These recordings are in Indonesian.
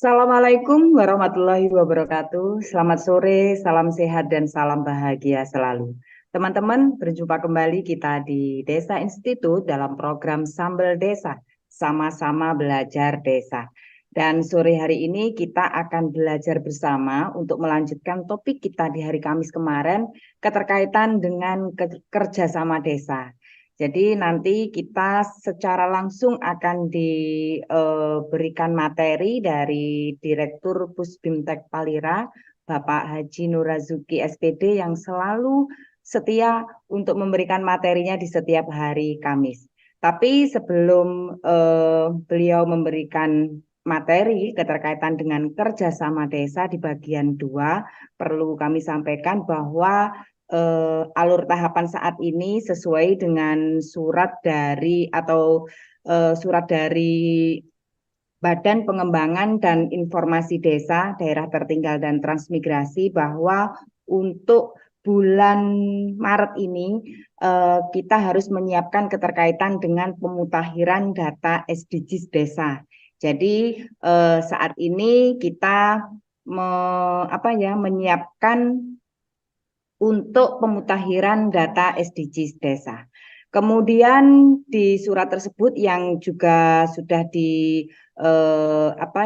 Assalamualaikum warahmatullahi wabarakatuh. Selamat sore, salam sehat dan salam bahagia selalu. Teman-teman, berjumpa kembali kita di Desa Institut dalam program Sambal Desa, sama-sama belajar desa. Dan sore hari ini kita akan belajar bersama untuk melanjutkan topik kita di hari Kamis kemarin, keterkaitan dengan kerjasama desa. Jadi nanti kita secara langsung akan diberikan materi dari Direktur Pusbimtek Palira, Bapak Haji Nurazuki SPD yang selalu setia untuk memberikan materinya di setiap hari Kamis. Tapi sebelum beliau memberikan materi keterkaitan dengan kerjasama desa di bagian 2, perlu kami sampaikan bahwa alur tahapan saat ini sesuai dengan surat dari Badan Pengembangan dan Informasi Desa, Daerah Tertinggal dan Transmigrasi bahwa untuk bulan Maret ini kita harus menyiapkan keterkaitan dengan pemutakhiran data SDGs desa. Jadi saat ini kita menyiapkan untuk pemutakhiran data SDGs desa. Kemudian di surat tersebut yang juga sudah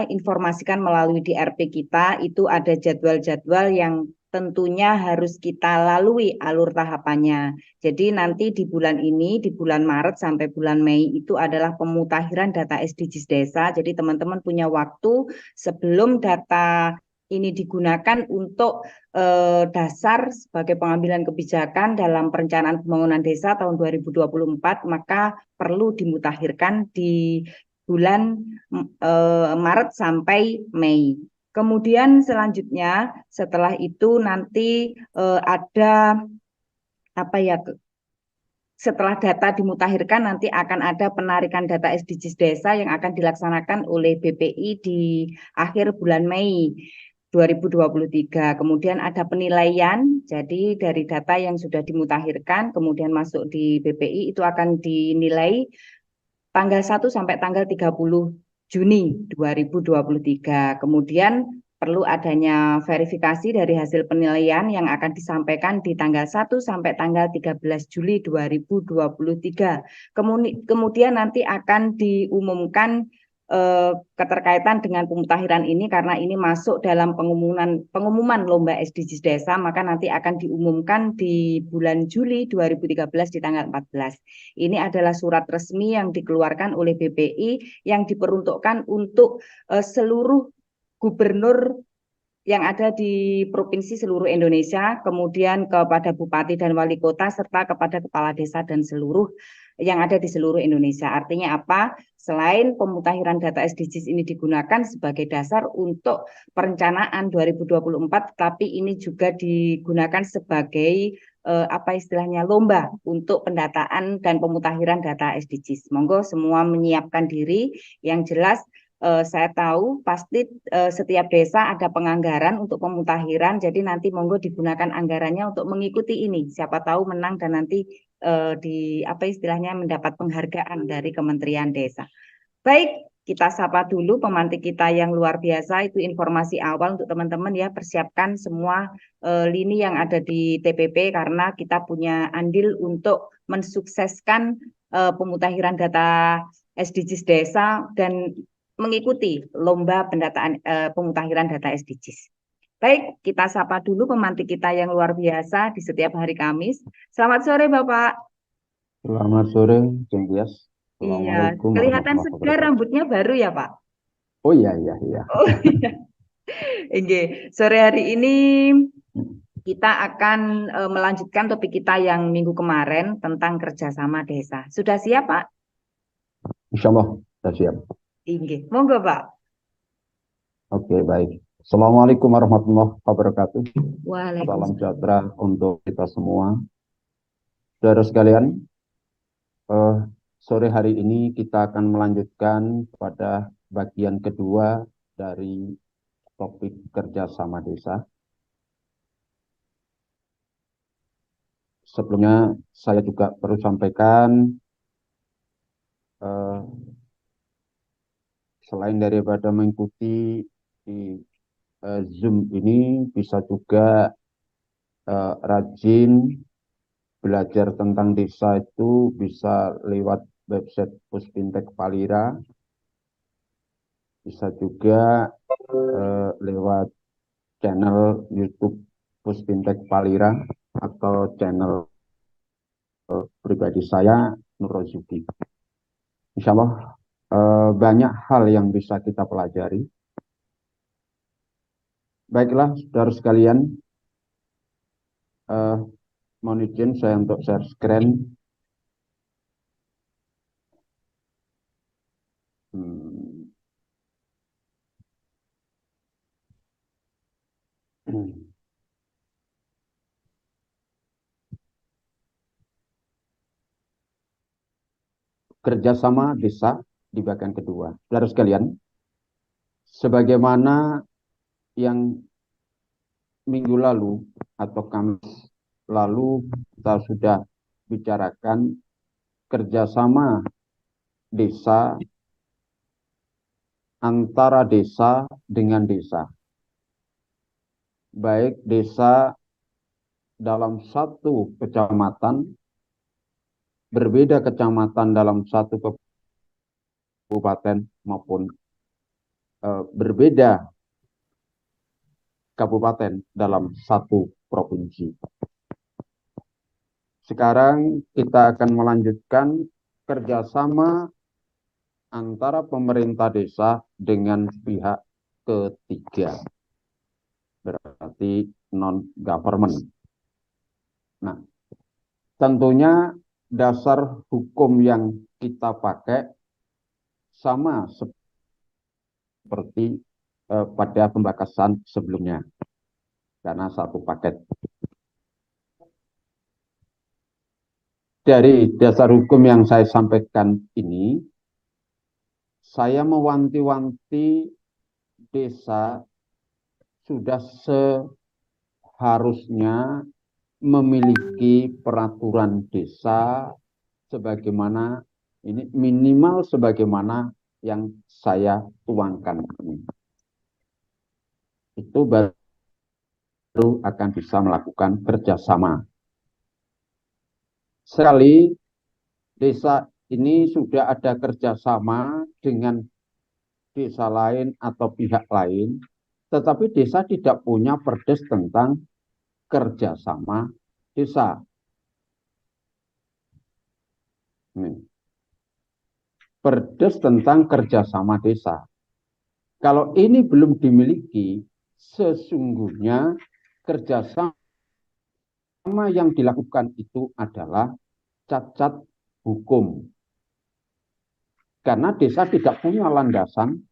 informasikan melalui DRP kita, itu ada jadwal-jadwal yang tentunya harus kita lalui alur tahapannya. Jadi nanti di bulan ini, di bulan Maret sampai bulan Mei itu adalah pemutakhiran data SDGs desa. Jadi teman-teman punya waktu sebelum data ini digunakan untuk dasar sebagai pengambilan kebijakan dalam perencanaan pembangunan desa tahun 2024, maka perlu dimutakhirkan di bulan Maret sampai Mei. Kemudian selanjutnya setelah itu nanti ada setelah data dimutakhirkan nanti akan ada penarikan data SDGs desa yang akan dilaksanakan oleh BPI di akhir bulan Mei 2023. Kemudian ada penilaian, jadi dari data yang sudah dimutakhirkan kemudian masuk di BPI itu akan dinilai tanggal 1 sampai tanggal 30 Juni 2023. Kemudian perlu adanya verifikasi dari hasil penilaian yang akan disampaikan di tanggal 1 sampai tanggal 13 Juli 2023. Kemudian nanti akan diumumkan keterkaitan dengan pemutakhiran ini karena ini masuk dalam pengumuman lomba SDGs desa, maka nanti akan diumumkan di bulan Juli 2013 di tanggal 14. Ini adalah surat resmi yang dikeluarkan oleh BPI yang diperuntukkan untuk seluruh gubernur yang ada di provinsi seluruh Indonesia, kemudian kepada bupati dan wali kota, serta kepada kepala desa dan seluruh yang ada di seluruh Indonesia. Artinya apa? Selain pemutakhiran data SDGs ini digunakan sebagai dasar untuk perencanaan 2024, tapi ini juga digunakan sebagai istilahnya lomba untuk pendataan dan pemutakhiran data SDGs. Monggo semua menyiapkan diri. Yang jelas saya tahu pasti setiap desa ada penganggaran untuk pemutakhiran, jadi nanti monggo digunakan anggarannya untuk mengikuti ini. Siapa tahu menang dan nanti mendapat penghargaan dari Kementerian Desa. Baik, kita sapa dulu pemantik kita yang luar biasa. Itu informasi awal untuk teman-teman ya, persiapkan semua lini yang ada di TPP karena kita punya andil untuk mensukseskan pemutakhiran data SDGs desa dan mengikuti lomba pendataan pemutakhiran data SDGs. Baik, kita sapa dulu pemantik kita yang luar biasa di setiap hari Kamis. Selamat sore, Bapak. Selamat sore, Cenggias. Iya, Assalamualaikum kelihatan warahmatullahi segar wabarakatuh. rambutnya baru ya, Pak? Oh iya, iya, iya. Oh iya. Oke, sore hari ini kita akan melanjutkan topik kita yang minggu kemarin tentang kerjasama desa. Sudah siap, Pak? Insya Allah, sudah siap. Oke, monggo, Pak. Oke, baik. Assalamualaikum warahmatullahi wabarakatuh. Salam Waalaikumsalam. sejahtera untuk kita semua. Saudara sekalian, eh, sore hari ini kita akan melanjutkan pada bagian kedua dari topik kerjasama desa. Sebelumnya, saya juga perlu sampaikan, eh, selain daripada mengikuti di Zoom ini bisa juga rajin belajar tentang desa itu bisa lewat website Puspintek Palira, bisa juga lewat channel YouTube Puspintek Palira atau channel pribadi saya Nur Rozuki. Insya Allah banyak hal yang bisa kita pelajari. Baiklah, saudara sekalian, mohon izin saya untuk share screen. Hmm. Kerjasama desa di bagian kedua. Saudara sekalian, sebagaimana yang minggu lalu atau Kamis lalu kita sudah bicarakan kerjasama desa antara desa dengan desa. Baik desa dalam satu kecamatan, berbeda kecamatan dalam satu kabupaten maupun berbeda kabupaten dalam satu provinsi. Sekarang kita akan melanjutkan kerjasama antara pemerintah desa dengan pihak ketiga, berarti non-government. Nah, tentunya dasar hukum yang kita pakai sama seperti pada pembakasan sebelumnya, karena satu paket. Dari dasar hukum yang saya sampaikan ini, saya mewanti-wanti desa sudah seharusnya memiliki peraturan desa sebagaimana ini, minimal sebagaimana yang saya tuangkan ini. Itu baru akan bisa melakukan kerjasama. Sekali desa ini sudah ada kerjasama dengan desa lain atau pihak lain, tetapi desa tidak punya perdes tentang kerjasama desa. Perdes tentang kerjasama desa. Kalau ini belum dimiliki, sesungguhnya kerjasama yang dilakukan itu adalah cacat hukum. Karena desa tidak punya landasan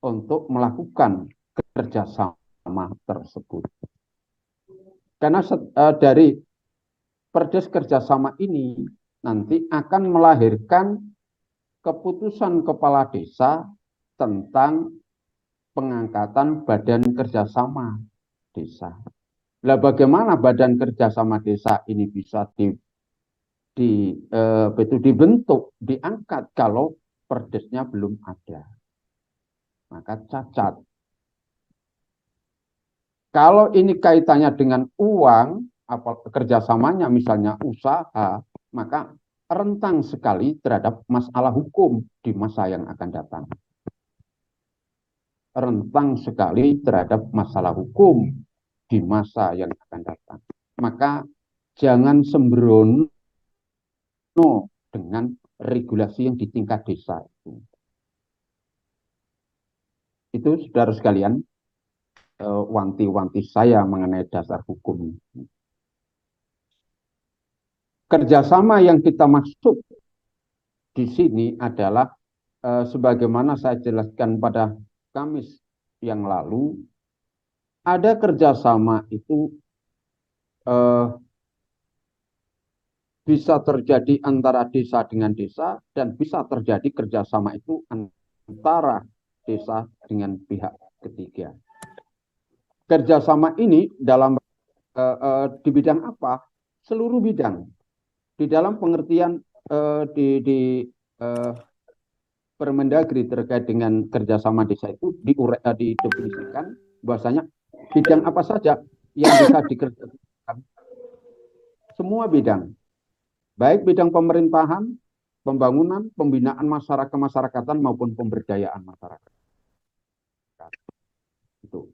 untuk melakukan kerjasama tersebut. Karena dari perdes kerjasama ini nanti akan melahirkan keputusan kepala desa tentang pengangkatan badan kerjasama desa. Lah bagaimana badan kerjasama desa ini bisa dibentuk, diangkat kalau perdesnya belum ada? Maka cacat. Kalau ini kaitannya dengan uang, apa kerjasamanya misalnya usaha, maka rentang sekali terhadap masalah hukum di masa yang akan datang. Rentang sekali terhadap masalah hukum di masa yang akan datang. Maka jangan sembrono dengan regulasi yang di tingkat desa. Itu saudara sekalian, wanti-wanti saya mengenai dasar hukum. Kerjasama yang kita maksud di sini adalah sebagaimana saya jelaskan pada Kamis yang lalu, ada kerjasama itu bisa terjadi antara desa dengan desa dan bisa terjadi kerjasama itu antara desa dengan pihak ketiga. Kerjasama ini dalam di bidang apa? Seluruh bidang. Di dalam pengertian Permendagri terkait dengan kerjasama desa itu didefinisikan bahwasanya bidang apa saja yang bisa dikerjakan, semua bidang, baik bidang pemerintahan, pembangunan, pembinaan masyarakat kemasyarakatan maupun pemberdayaan masyarakat. Itu.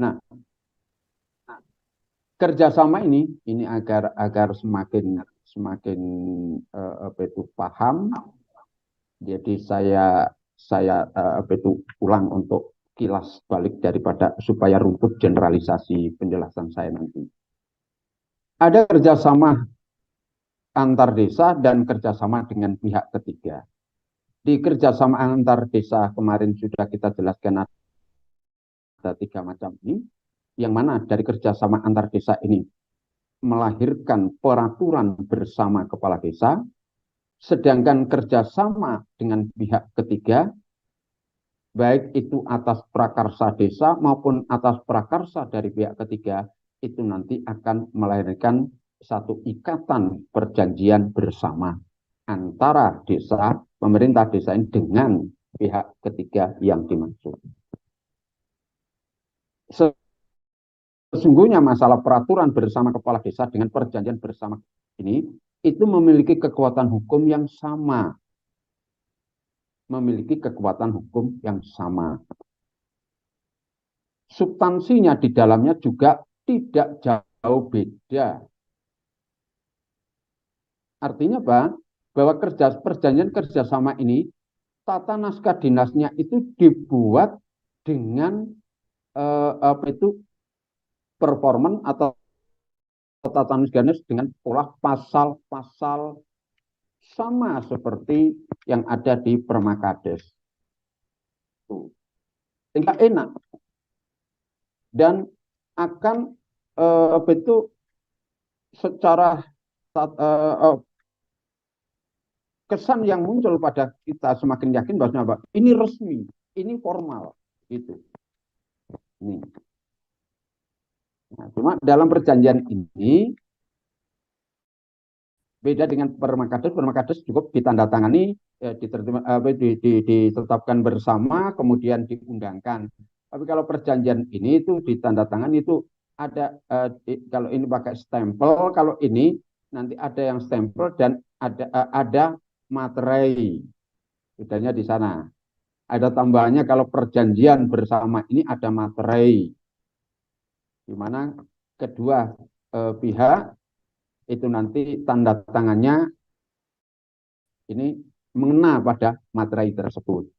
Nah, kerjasama ini agar semakin apa itu paham. Jadi saya apa itu ulang untuk kilas balik daripada supaya runtut generalisasi penjelasan saya nanti. Ada kerjasama antar desa dan kerjasama dengan pihak ketiga. Di kerjasama antar desa kemarin sudah kita jelaskan ada 3 macam ini, yang mana dari kerjasama antar desa ini melahirkan peraturan bersama kepala desa, sedangkan kerjasama dengan pihak ketiga, baik itu atas prakarsa desa maupun atas prakarsa dari pihak ketiga, itu nanti akan melahirkan satu ikatan perjanjian bersama antara desa, pemerintah desa ini dengan pihak ketiga yang dimaksud. Sesungguhnya masalah peraturan bersama kepala desa dengan perjanjian bersama ini itu memiliki kekuatan hukum yang sama. Memiliki kekuatan hukum yang sama. Substansinya di dalamnya juga tidak jauh beda. Artinya apa? Bahwa perjanjian kerjasama ini, tata naskah dinasnya itu dibuat dengan apa itu performan atau tata naskah dinas dengan pola pasal-pasal sama seperti yang ada di Permakades. Tinggal enak dan akan apa itu secara kesan yang muncul pada kita semakin yakin bahwa ini resmi, ini formal, gitu. Nih. Nah, cuma dalam perjanjian ini beda dengan Permakades. Permakades cukup ditandatangani, ditetapkan bersama, kemudian diundangkan. Tapi kalau perjanjian ini itu ditandatangani itu ada kalau ini pakai stempel, kalau ini nanti ada yang stempel dan ada materai. Bedanya di sana. Ada tambahannya kalau perjanjian bersama ini ada materai. Di mana kedua pihak itu nanti tanda tangannya ini mengena pada materai tersebut.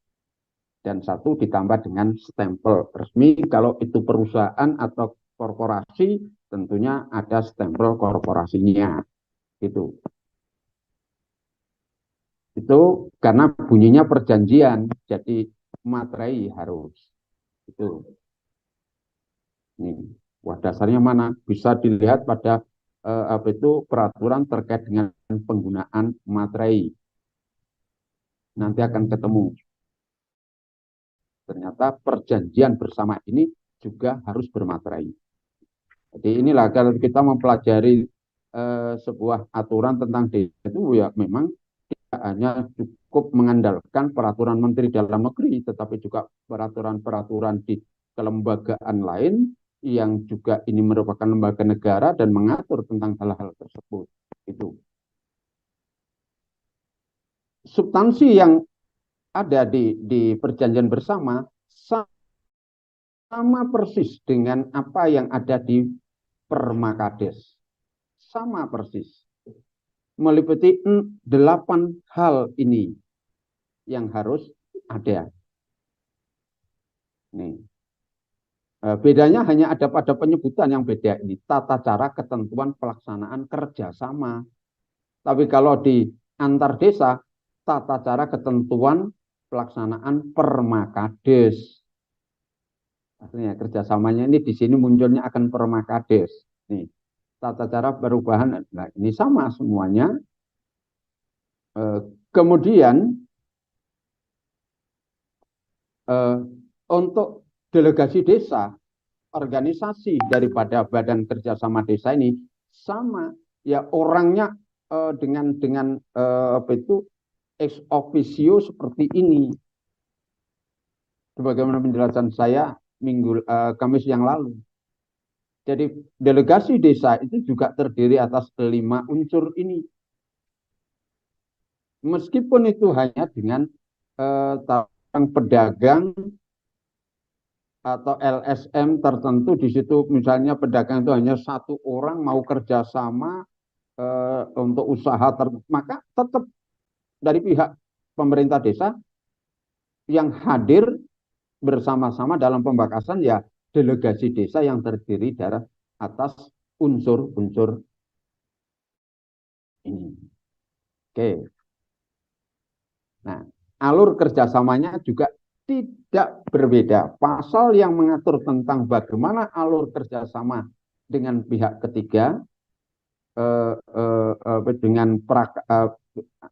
Dan satu ditambah dengan stempel resmi. Kalau itu perusahaan atau korporasi, tentunya ada stempel korporasinya. Itu karena bunyinya perjanjian, jadi materai harus. Itu. Nih, wah dasarnya mana? Bisa dilihat pada apa itu peraturan terkait dengan penggunaan materai. Nanti akan ketemu. Ternyata perjanjian bersama ini juga harus bermaterai. Jadi inilah kalau kita mempelajari sebuah aturan tentang desa itu ya memang tidak hanya cukup mengandalkan peraturan Menteri Dalam Negeri, tetapi juga peraturan-peraturan di kelembagaan lain yang juga ini merupakan lembaga negara dan mengatur tentang hal-hal tersebut. Itu. Substansi yang ada di perjanjian bersama sama persis dengan apa yang ada di Permakades. Sama persis. Meliputi 8 hal ini yang harus ada. Nih. Bedanya hanya ada pada penyebutan yang beda ini. Tata cara ketentuan pelaksanaan kerjasama. Tapi kalau di antar desa, tata cara ketentuan pelaksanaan Permakades. Artinya kerjasamanya ini di sini munculnya akan Permakades. Nih, tata cara perubahan, nah ini sama semuanya. Kemudian untuk delegasi desa, organisasi daripada badan kerjasama desa ini sama, ya orangnya dengan apa itu ex officio seperti ini. Sebagaimana penjelasan saya Kamis yang lalu. Jadi delegasi desa itu juga terdiri atas 5 unsur ini. Meskipun itu hanya dengan pedagang atau LSM tertentu, di situ misalnya pedagang itu hanya 1 orang mau kerjasama untuk usaha maka tetap dari pihak pemerintah desa yang hadir bersama-sama dalam pembakasan ya delegasi desa yang terdiri dari atas unsur-unsur ini. Oke. Nah, alur kerjasamanya juga tidak berbeda. Pasal yang mengatur tentang bagaimana alur kerjasama dengan pihak ketiga dengan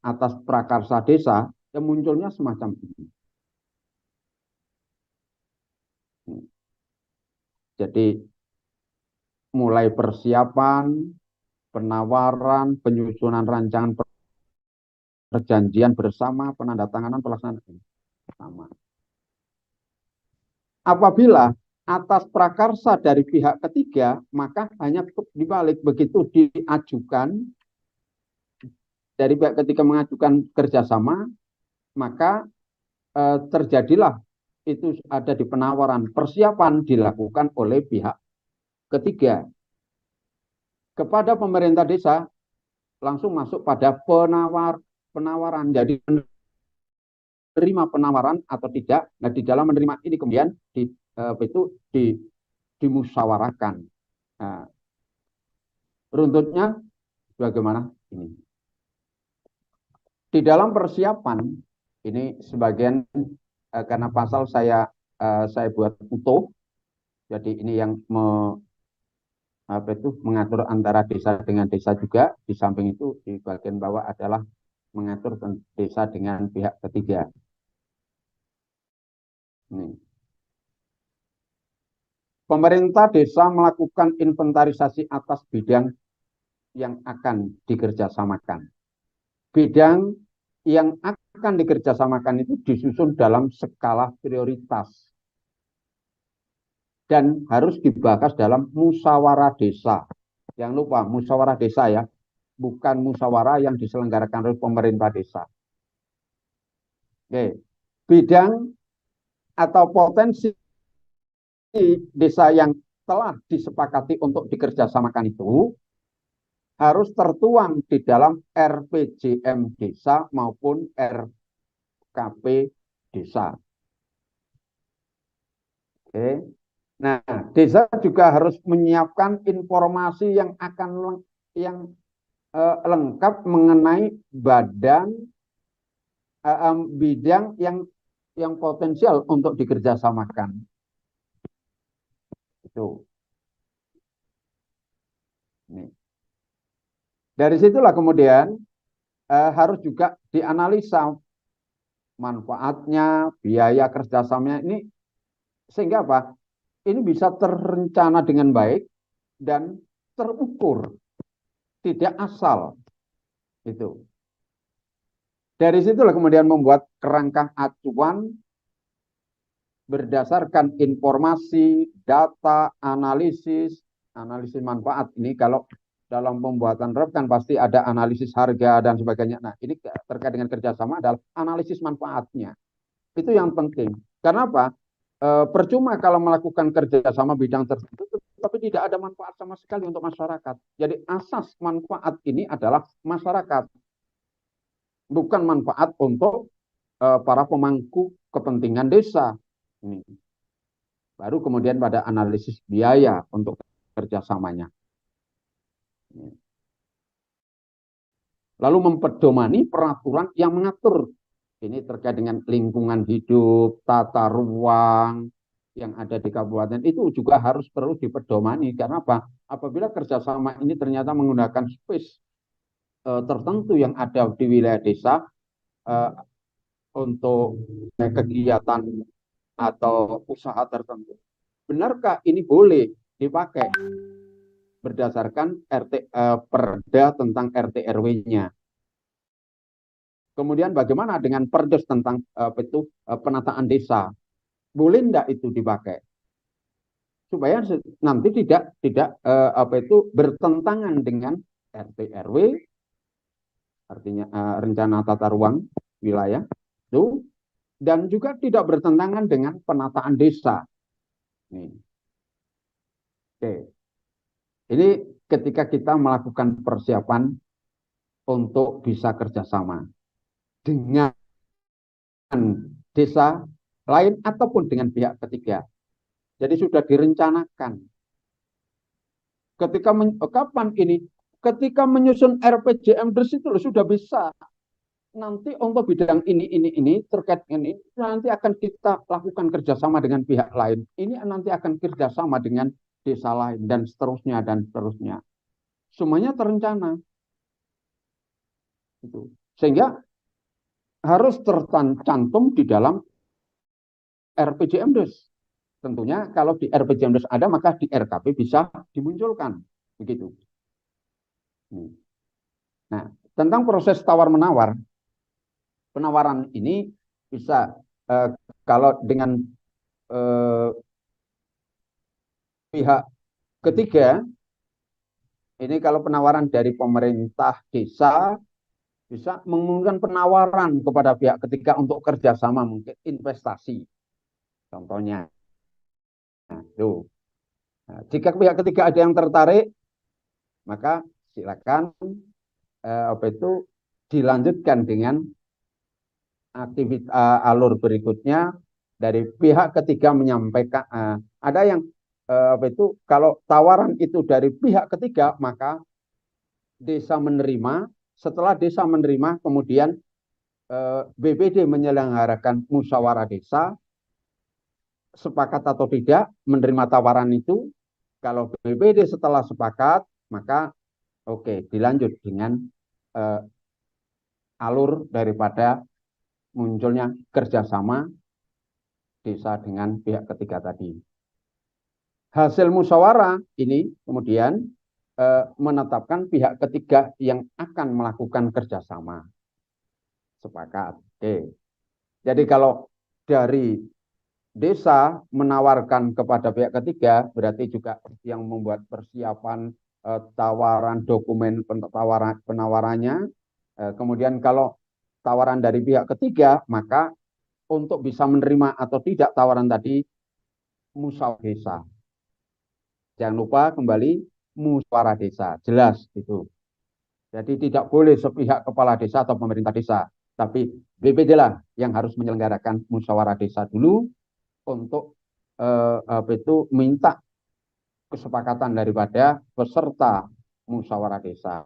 atas prakarsa desa yang munculnya semacam ini. Jadi mulai persiapan, penawaran, penyusunan rancangan perjanjian bersama, penandatanganan pelaksanaan bersama. Apabila atas prakarsa dari pihak ketiga, maka hanya dibalik begitu diajukan dari pihak ketiga mengajukan kerjasama, maka terjadilah itu ada di penawaran, persiapan dilakukan oleh pihak ketiga kepada pemerintah desa langsung masuk pada penawaran. Jadi menerima penawaran atau tidak. Nah, di dalam menerima ini kemudian dimusyawarahkan. Nah, runtutnya bagaimana ini? Di dalam persiapan ini sebagian karena pasal saya buat utuh. Jadi ini yang mengatur antara desa dengan desa juga. Di samping itu di bagian bawah adalah mengatur desa dengan pihak ketiga. Ini. Pemerintah desa melakukan inventarisasi atas bidang yang akan dikerjasamakan. Bidang yang akan dikerjasamakan itu disusun dalam skala prioritas dan harus dibahas dalam musyawarah desa. Jangan lupa musyawarah desa ya, bukan musyawarah yang diselenggarakan oleh pemerintah desa. Oke. Bidang atau potensi desa yang telah disepakati untuk dikerjasamakan itu harus tertuang di dalam RPJM desa maupun RKP desa. Oke. Nah, desa juga harus menyiapkan informasi yang lengkap mengenai badan bidang yang potensial untuk dikerjasamakan. Itu. Ini. Dari situlah kemudian harus juga dianalisa manfaatnya, biaya kerjasamanya ini sehingga apa? Ini bisa terencana dengan baik dan terukur, tidak asal. Itu. Dari situlah kemudian membuat kerangka acuan berdasarkan informasi, data, analisis manfaat. Ini kalau dalam pembuatan REP kan pasti ada analisis harga dan sebagainya. Nah, ini terkait dengan kerjasama adalah analisis manfaatnya. Itu yang penting. Karena apa? Percuma kalau melakukan kerjasama bidang tertentu, tapi tidak ada manfaat sama sekali untuk masyarakat. Jadi asas manfaat ini adalah masyarakat, bukan manfaat untuk para pemangku kepentingan desa. Ini. Baru kemudian pada analisis biaya untuk kerjasamanya. Lalu mempedomani peraturan yang mengatur. Ini terkait dengan lingkungan hidup, tata ruang yang ada di kabupaten itu juga harus perlu dipedomani. Karena apa? Apabila kerjasama ini ternyata menggunakan space tertentu yang ada di wilayah desa untuk kegiatan atau usaha tertentu, benarkah ini boleh dipakai berdasarkan Perda tentang RT RW-nya? Kemudian bagaimana dengan Perdes tentang penataan desa? Boleh enggak itu dipakai? Supaya nanti tidak bertentangan dengan RT RW, artinya rencana tata ruang wilayah itu, dan juga tidak bertentangan dengan penataan desa. Nih. Oke. Ini ketika kita melakukan persiapan untuk bisa kerjasama dengan desa lain ataupun dengan pihak ketiga. Jadi sudah direncanakan. Kapan ini? Ketika menyusun RPJMDes itu sudah bisa. Nanti untuk bidang ini terkait dengan ini nanti akan kita lakukan kerjasama dengan pihak lain. Ini nanti akan kerjasama dengan desa lain dan seterusnya dan seterusnya. Semuanya terencana. Itu. Sehingga harus tercantum di dalam RPJMDes. Tentunya kalau di RPJMDes ada, maka di RKP bisa dimunculkan. Begitu. Nah, tentang proses tawar-menawar, penawaran ini bisa kalau dengan pihak ketiga, ini kalau penawaran dari pemerintah desa bisa mengumumkan penawaran kepada pihak ketiga untuk kerjasama mungkin investasi. Contohnya, jika pihak ketiga ada yang tertarik, maka silakan dilanjutkan dengan aktivitas alur berikutnya dari pihak ketiga menyampaikan ada yang kalau tawaran itu dari pihak ketiga, maka desa menerima. Setelah desa menerima, kemudian BPD menyelenggarakan musyawarah desa, sepakat atau tidak menerima tawaran itu. Kalau BPD setelah sepakat, maka dilanjut dengan alur daripada munculnya kerjasama desa dengan pihak ketiga tadi. Hasil musyawarah ini kemudian menetapkan pihak ketiga yang akan melakukan kerjasama. Sepakat. Oke. Jadi kalau dari desa menawarkan kepada pihak ketiga, berarti juga yang membuat persiapan tawaran dokumen penawarannya. Kemudian kalau tawaran dari pihak ketiga, maka untuk bisa menerima atau tidak tawaran tadi, musyawarah desa. Jangan lupa kembali musyawarah desa, jelas itu. Jadi tidak boleh sepihak kepala desa atau pemerintah desa, tapi BPD lah yang harus menyelenggarakan musyawarah desa dulu untuk minta kesepakatan daripada peserta musyawarah desa.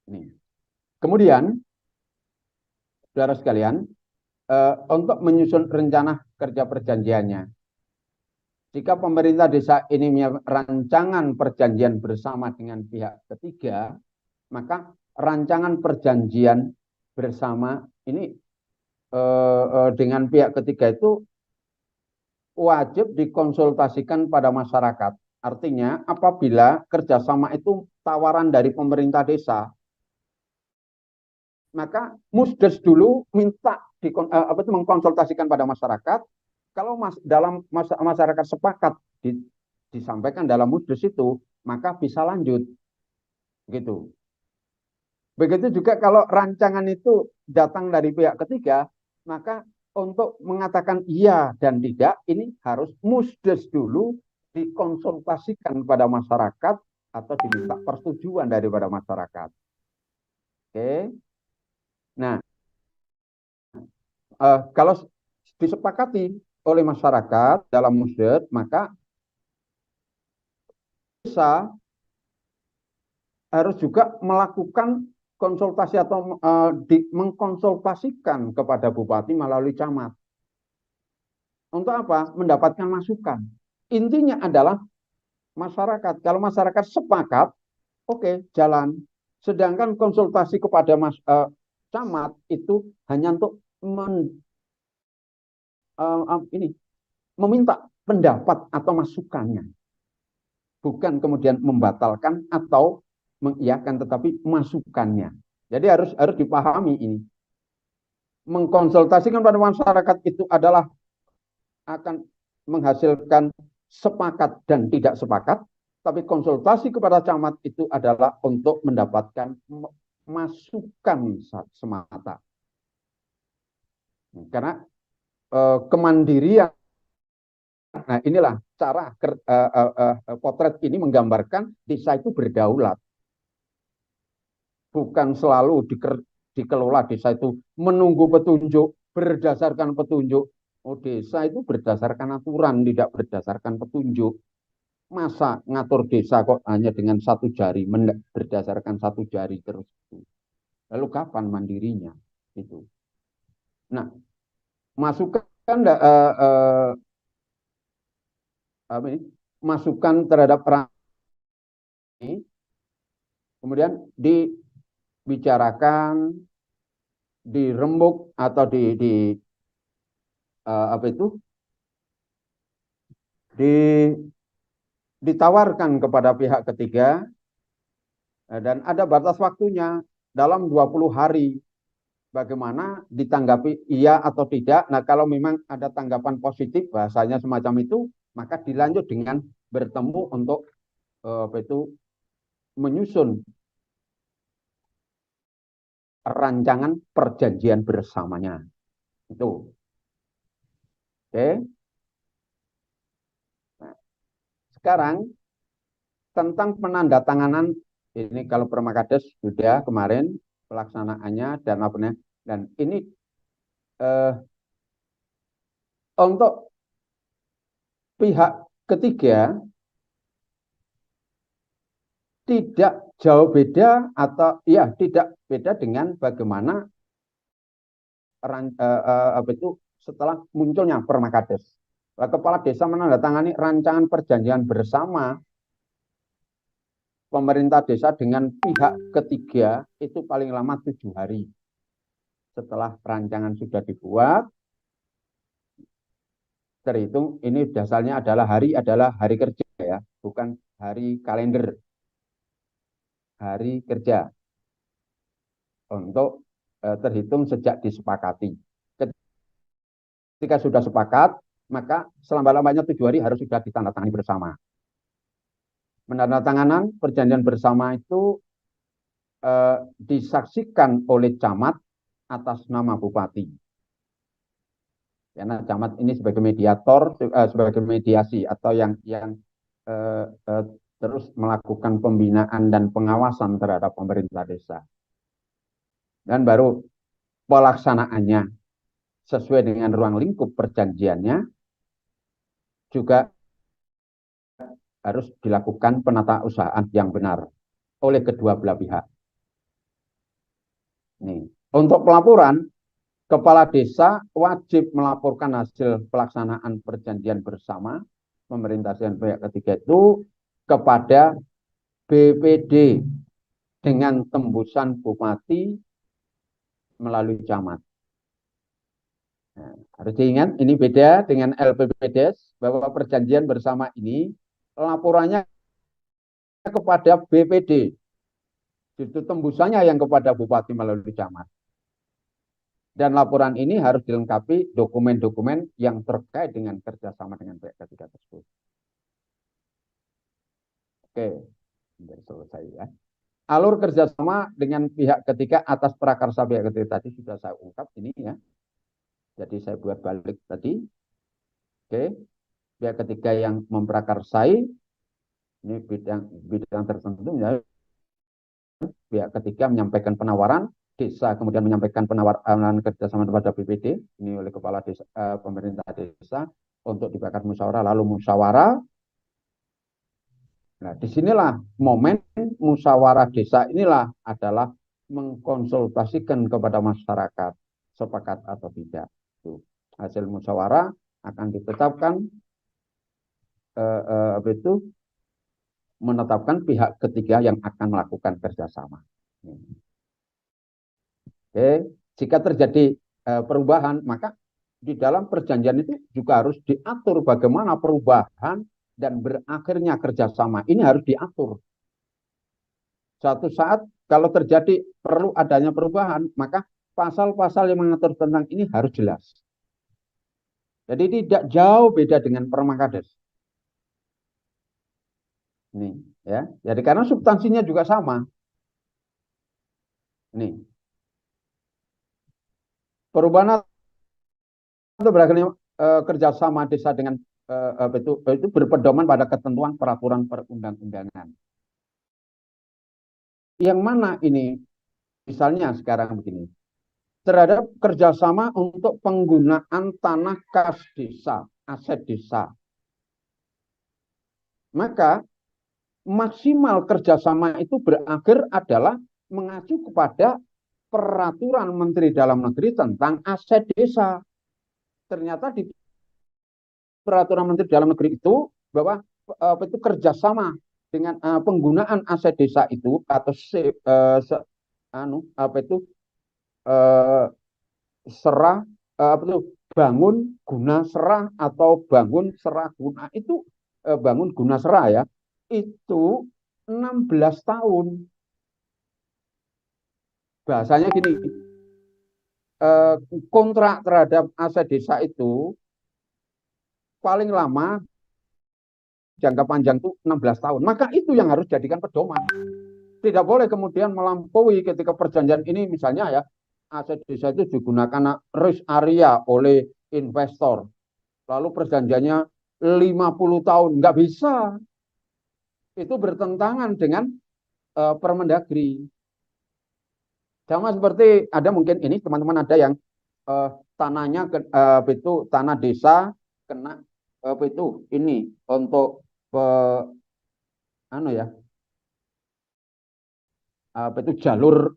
Ini. Kemudian, saudara sekalian, untuk menyusun rencana kerja perjanjiannya. Jika pemerintah desa ini punya rancangan perjanjian bersama dengan pihak ketiga, maka rancangan perjanjian bersama ini dengan pihak ketiga itu wajib dikonsultasikan pada masyarakat. Artinya apabila kerjasama itu tawaran dari pemerintah desa, maka Musdes dulu minta mengkonsultasikan pada masyarakat. Kalau dalam masyarakat sepakat disampaikan dalam Musdes itu, maka bisa lanjut. Gitu. Begitu juga kalau rancangan itu datang dari pihak ketiga, maka untuk mengatakan iya dan tidak, ini harus Musdes dulu dikonsultasikan pada masyarakat atau diminta persetujuan daripada masyarakat. Oke. Nah, kalau disepakati oleh masyarakat dalam Musdes, maka desa harus juga melakukan konsultasi atau mengkonsultasikan kepada bupati melalui camat. Untuk apa? Mendapatkan masukan. Intinya adalah masyarakat. Kalau masyarakat sepakat, jalan. Sedangkan konsultasi kepada camat itu hanya untuk meminta pendapat atau masukannya. Bukan kemudian membatalkan atau mengiyakan, tetapi masukannya. Jadi harus dipahami ini. Mengkonsultasikan pada masyarakat itu adalah akan menghasilkan sepakat dan tidak sepakat, tapi konsultasi kepada camat itu adalah untuk mendapatkan masukan semata. Karena kemandirian, nah inilah cara potret ini menggambarkan desa itu berdaulat. Bukan selalu dikelola desa itu menunggu petunjuk, berdasarkan petunjuk. Oh, desa itu berdasarkan aturan, tidak berdasarkan petunjuk. Masa ngatur desa kok hanya dengan satu jari, berdasarkan satu jari terus. Lalu kapan mandirinya? Itu. Nah, masukan masukan terhadap perang ini kemudian dibicarakan, dirembuk atau ditawarkan kepada pihak ketiga, dan ada batas waktunya dalam 20 hari. Bagaimana ditanggapi iya atau tidak. Nah, kalau memang ada tanggapan positif, bahasanya semacam itu, maka dilanjut dengan bertemu untuk menyusun rancangan perjanjian bersamanya. Itu. Oke. Nah, sekarang tentang penandatanganan ini, kalau Permakades sudah kemarin pelaksanaannya dan apa namanya, dan ini untuk pihak ketiga tidak jauh beda atau ya tidak beda dengan bagaimana setelah munculnya Permakades. Kepala desa menandatangani rancangan perjanjian bersama pemerintah desa dengan pihak ketiga itu paling lama 7 hari. Setelah rancangan sudah dibuat, terhitung ini dasarnya adalah hari kerja ya, bukan hari kalender. Hari kerja untuk terhitung sejak disepakati. Ketika sudah sepakat, maka selama-lamanya 7 hari harus sudah ditandatangani bersama. Penandatanganan perjanjian bersama itu disaksikan oleh camat atas nama bupati. Karena camat ini sebagai mediator, sebagai mediasi atau yang terus melakukan pembinaan dan pengawasan terhadap pemerintah desa. Dan baru pelaksanaannya sesuai dengan ruang lingkup perjanjiannya juga harus dilakukan penatausahaan yang benar oleh kedua belah pihak. Nih, untuk pelaporan, kepala desa wajib melaporkan hasil pelaksanaan perjanjian bersama pemerintah dan pihak ketiga itu kepada BPD dengan tembusan bupati melalui camat. Nah, harus diingat, ini beda dengan LPPDes, bahwa perjanjian bersama ini laporannya kepada BPD, justru tembusannya yang kepada bupati melalui camat. Dan laporan ini harus dilengkapi dokumen-dokumen yang terkait dengan kerjasama dengan pihak ketiga tersebut. Oke, sudah selesai ya. Alur kerjasama dengan pihak ketiga atas prakarsa pihak ketiga tadi sudah saya ungkap ini ya. Jadi saya buat balik tadi. Oke, pihak ketiga yang memprakarsai ini bidang tertentu ya. Pihak ketiga menyampaikan penawaran, desa kemudian menyampaikan penawaran kerjasama kepada BPD ini oleh kepala desa, pemerintah desa untuk dibakar musyawarah, lalu musyawarah. Nah, disinilah momen musyawarah desa inilah adalah mengkonsultasikan kepada masyarakat sepakat atau tidak. Hasil musyawarah akan ditetapkan menetapkan pihak ketiga yang akan melakukan kerjasama. Oke, jika terjadi perubahan, maka di dalam perjanjian itu juga harus diatur bagaimana perubahan dan berakhirnya kerjasama. Ini harus diatur. Suatu saat kalau terjadi perlu adanya perubahan, maka pasal-pasal yang mengatur tentang ini harus jelas. Jadi tidak jauh beda dengan Permakades. Nih, ya. Jadi karena substansinya juga sama. Nih. Perubahan atau berakhirnya kerjasama desa dengan itu berpedoman pada ketentuan peraturan perundang-undangan. Yang mana ini? Misalnya sekarang begini, terhadap kerjasama untuk penggunaan tanah kas desa, aset desa. Maka maksimal kerjasama itu berakhir adalah mengacu kepada peraturan Menteri Dalam Negeri tentang aset desa. Ternyata di peraturan Menteri Dalam Negeri itu bahwa itu kerjasama dengan penggunaan aset desa itu atau serah apa itu bangun guna serah atau bangun serah guna itu bangun guna serah ya itu 16 tahun. Bahasanya gini, kontrak terhadap aset desa itu paling lama jangka panjang itu 16 tahun. Maka itu yang harus jadikan pedoman. Tidak boleh kemudian melampaui ketika perjanjian ini misalnya ya aset desa itu digunakan rest area oleh investor. Lalu perjanjiannya 50 tahun. Nggak bisa. Itu bertentangan dengan Permendagri. Sama seperti ada mungkin ini teman-teman ada yang tanahnya itu tanah desa kena itu ini untuk anu ya itu jalur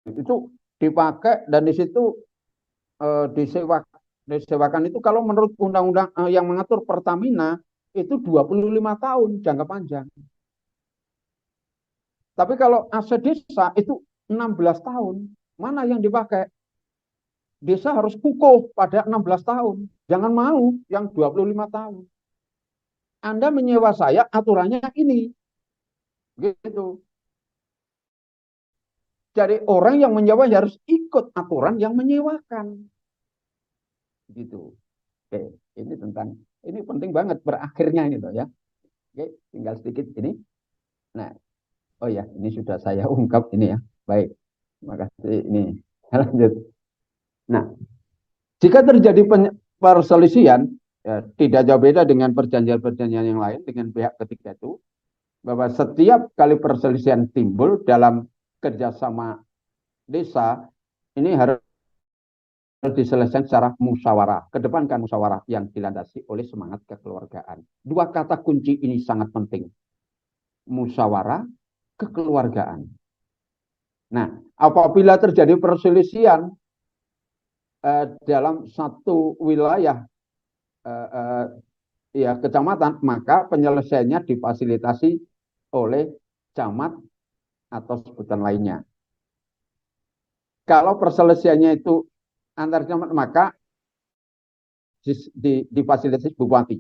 itu dipakai dan di situ disewakan itu kalau menurut undang-undang yang mengatur Pertamina itu 25 tahun jangka panjang. Tapi kalau aset desa itu 16 tahun. Mana yang dipakai? Desa harus kukuh pada 16 tahun. Jangan mau yang 25 tahun. Anda menyewa saya aturannya ini. Gitu. Jadi orang yang menyewa harus ikut aturan yang menyewakan. Gitu. Oke, ini tentang ini penting banget berakhirnya gitu ya. Oke, tinggal sedikit ini. Nah, oh ya, ini sudah saya ungkap ini ya. Baik. Terima kasih ini. Lanjut. Nah, jika terjadi perselisihan ya, tidak jauh beda dengan perjanjian-perjanjian yang lain dengan pihak ketiga itu bahwa setiap kali perselisihan timbul dalam kerjasama desa ini harus diselesaikan secara musyawarah. Kedepankan musyawarah yang dilandasi oleh semangat kekeluargaan. Dua kata kunci ini sangat penting. Musyawarah, kekeluargaan. Nah, apabila terjadi perselisihan dalam satu wilayah ya kecamatan, maka penyelesaiannya difasilitasi oleh camat atau sebutan lainnya. Kalau perselisihannya itu antar camat, maka difasilitasi bupati.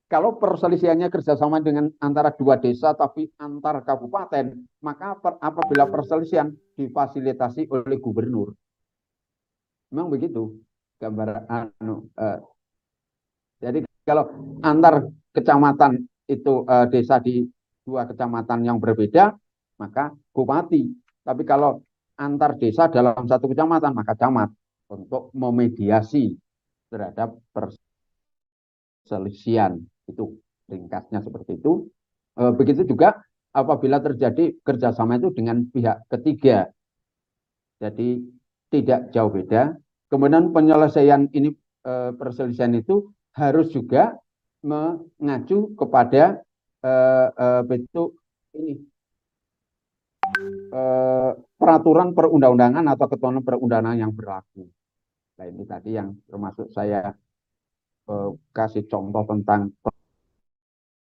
Kalau perselisihannya kerjasama dengan antara dua desa tapi antar kabupaten, maka apabila perselisihan difasilitasi oleh gubernur. Memang begitu gambar jadi kalau antar kecamatan itu desa di dua kecamatan yang berbeda, maka bupati. Tapi kalau antar desa dalam satu kecamatan, maka camat untuk memediasi terhadap perselisihan. Itu ringkasnya seperti itu. Begitu juga apabila terjadi kerjasama itu dengan pihak ketiga. Jadi tidak jauh beda. Kemudian penyelesaian ini perselisihan itu harus juga mengacu kepada bentuk ini peraturan perundang-undangan atau ketentuan perundang-undangan yang berlaku. Nah ini tadi yang termasuk saya kasih contoh tentang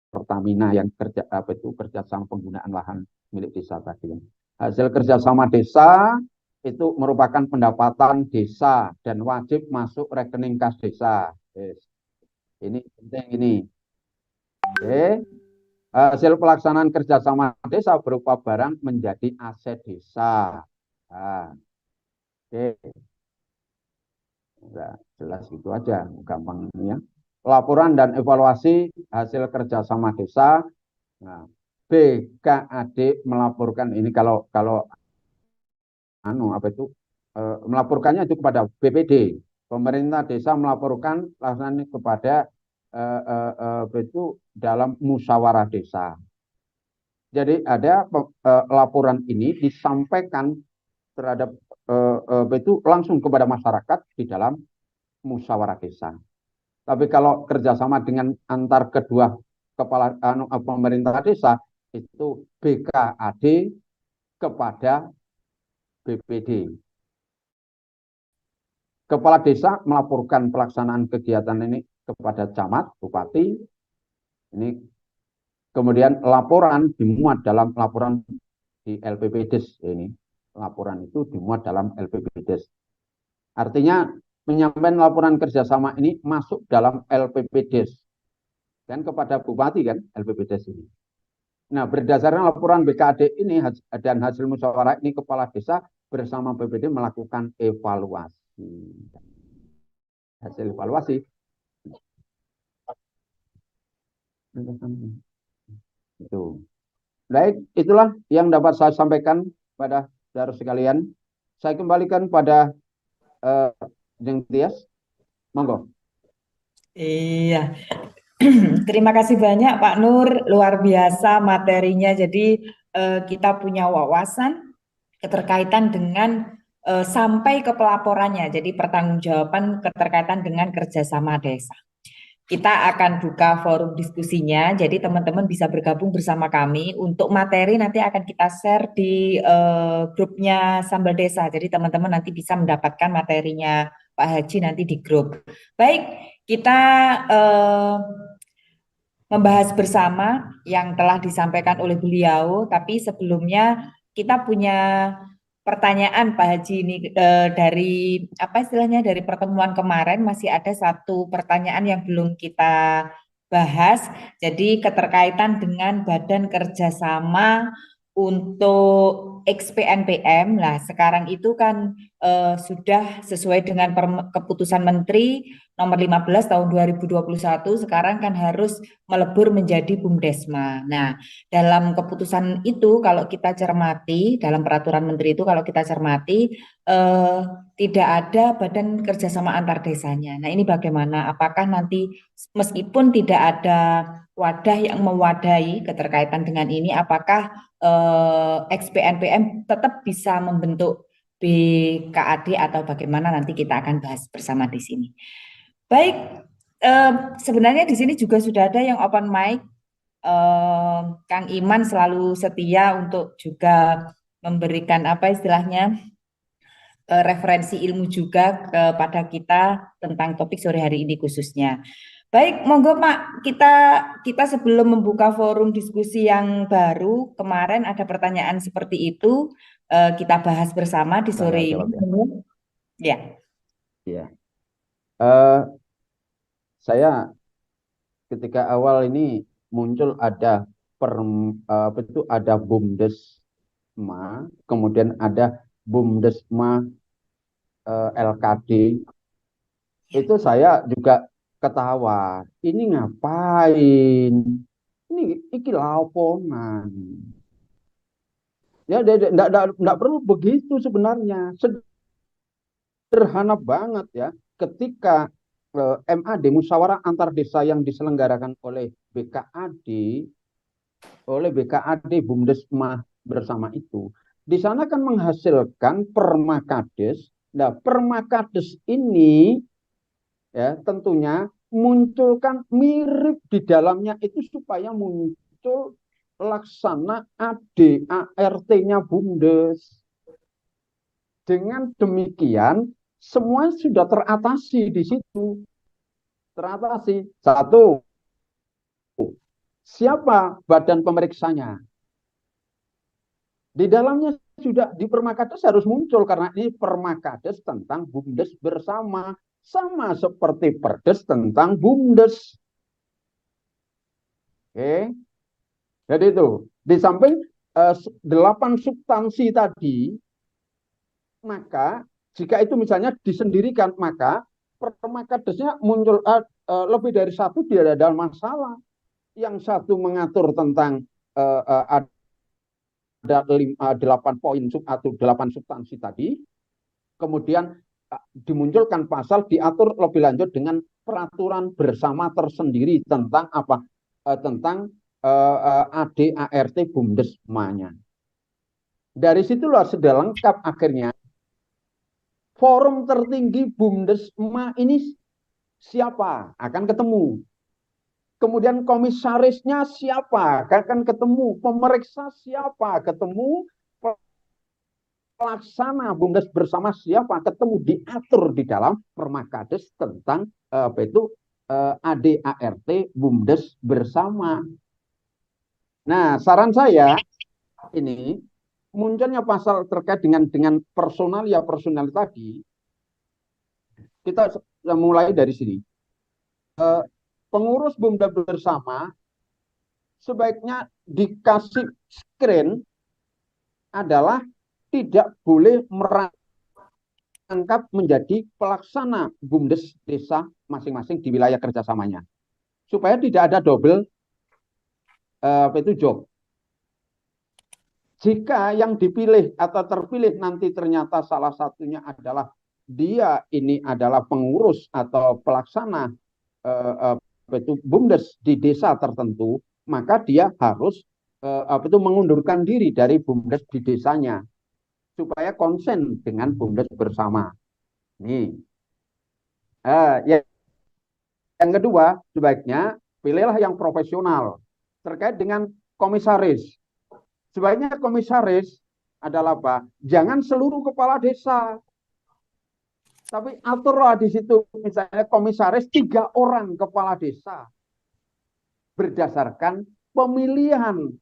Pertamina yang kerjasama penggunaan lahan milik desa tadi. Hasil kerjasama desa itu merupakan pendapatan desa dan wajib masuk rekening kas desa. Yes. Ini penting ini. Oke. Hasil pelaksanaan kerjasama desa berupa barang menjadi aset desa. Nah, oke, ya, jelas itu aja, gampang ini ya. Laporan dan evaluasi hasil kerjasama desa. Nah, BKAD melaporkan ini kalau apa itu melaporkannya itu kepada BPD. Pemerintah desa melaporkan laksanaannya kepada itu dalam musyawarah desa. Jadi ada laporan ini disampaikan terhadap itu langsung kepada masyarakat di dalam musyawarah desa. Tapi kalau kerjasama dengan antar kedua kepala pemerintah desa itu BKAD kepada BPD. Kepala desa melaporkan pelaksanaan kegiatan ini kepada camat, bupati. Ini kemudian laporan dimuat dalam laporan di LPPDes ini. Laporan itu dimuat dalam LPPDes. Artinya penyampaian laporan kerjasama ini masuk dalam LPPDes dan kepada bupati kan LPPDes ini. Nah, berdasarkan laporan BKAD ini dan hasil musyawarah ini kepala desa bersama BPD melakukan evaluasi. Hasil evaluasi itu. Baik, itulah yang dapat saya sampaikan pada saudara sekalian. Saya kembalikan pada Jeng Tias. Monggo. Iya, terima kasih banyak Pak Nur, luar biasa materinya. Jadi kita punya wawasan keterkaitan dengan sampai ke pelaporannya. Jadi pertanggungjawaban keterkaitan dengan kerjasama desa. Kita akan buka forum diskusinya, jadi teman-teman bisa bergabung bersama kami. Untuk materi nanti akan kita share di grupnya Sambal Desa. Jadi teman-teman nanti bisa mendapatkan materinya Pak Haji nanti di grup. Baik, kita membahas bersama yang telah disampaikan oleh beliau, tapi sebelumnya kita punya pertanyaan Pak Haji ini dari apa istilahnya dari pertemuan kemarin masih ada satu pertanyaan yang belum kita bahas. Jadi keterkaitan dengan Badan Kerjasama untuk XPNPM. Nah, sekarang itu kan sudah sesuai dengan keputusan Menteri nomor 15 tahun 2021, sekarang kan harus melebur menjadi BUMDesma. Nah, dalam keputusan itu kalau kita cermati, dalam peraturan menteri itu kalau kita cermati tidak ada badan kerjasama antar desanya. Nah, ini bagaimana? Apakah nanti meskipun tidak ada wadah yang mewadahi keterkaitan dengan ini, apakah XPNPM tetap bisa membentuk BKAD atau bagaimana, nanti kita akan bahas bersama di sini. Baik, sebenarnya di sini juga sudah ada yang open mic. Kang Iman selalu setia untuk juga memberikan apa istilahnya referensi ilmu juga kepada kita tentang topik sore hari ini khususnya. Baik, monggo Pak, kita sebelum membuka forum diskusi yang baru, kemarin ada pertanyaan seperti itu, kita bahas bersama di sore ini. Ya. Ya. Saya ketika awal ini muncul ada ada BUMDesma, kemudian ada BUMDesma LKD. Itu saya juga ketawa. Ini ngapain? Ini laporan. Ya, enggak perlu begitu sebenarnya. Sederhana banget ya. Ketika MAD musyawarah antar desa yang diselenggarakan oleh BKAD BUMDesma bersama itu, di sana kan menghasilkan permakades. Nah, permakades ini ya tentunya munculkan mirip di dalamnya itu supaya muncul laksana ADART-nya BUMDes. Dengan demikian semua sudah teratasi di situ. Teratasi. Satu, siapa badan pemeriksanya? Di dalamnya sudah di Permakades harus muncul karena ini Permakades tentang BUMDes bersama. Sama seperti Perdes tentang BUMDes. Oke. Jadi itu, di samping 8 substansi tadi, maka jika itu misalnya disendirikan, maka permakadesnya muncul lebih dari satu tidak ada masalah. Yang satu mengatur tentang ada 8 poin atau 8 substansi tadi, kemudian dimunculkan pasal diatur lebih lanjut dengan peraturan bersama tersendiri tentang apa? Tentang ADART Bumdesmanya. Dari situlah sudah lengkap akhirnya forum tertinggi Bumdesma ini siapa? Akan ketemu. Kemudian komisarisnya siapa? Akan ketemu. Pemeriksa siapa? Ketemu. Pelaksana Bumdes bersama siapa? Ketemu, diatur di dalam Permakades tentang apa itu ADART Bumdes bersama. Nah, saran saya ini munculnya pasal terkait dengan personalia tadi, kita mulai dari sini. Pengurus Bumdes bersama sebaiknya dikasih screen adalah tidak boleh merangkap menjadi pelaksana Bumdes desa masing-masing di wilayah kerjasamanya, supaya tidak ada double job. Jika yang dipilih atau terpilih nanti ternyata salah satunya adalah dia ini adalah pengurus atau pelaksana Bumdes di desa tertentu, maka dia harus mengundurkan diri dari Bumdes di desanya supaya konsen dengan Bumdes bersama. Nih, yang kedua, sebaiknya pilihlah yang profesional terkait dengan komisaris. Sebaiknya komisaris adalah apa? Jangan seluruh kepala desa, tapi aturlah di situ misalnya komisaris 3 orang kepala desa berdasarkan pemilihan.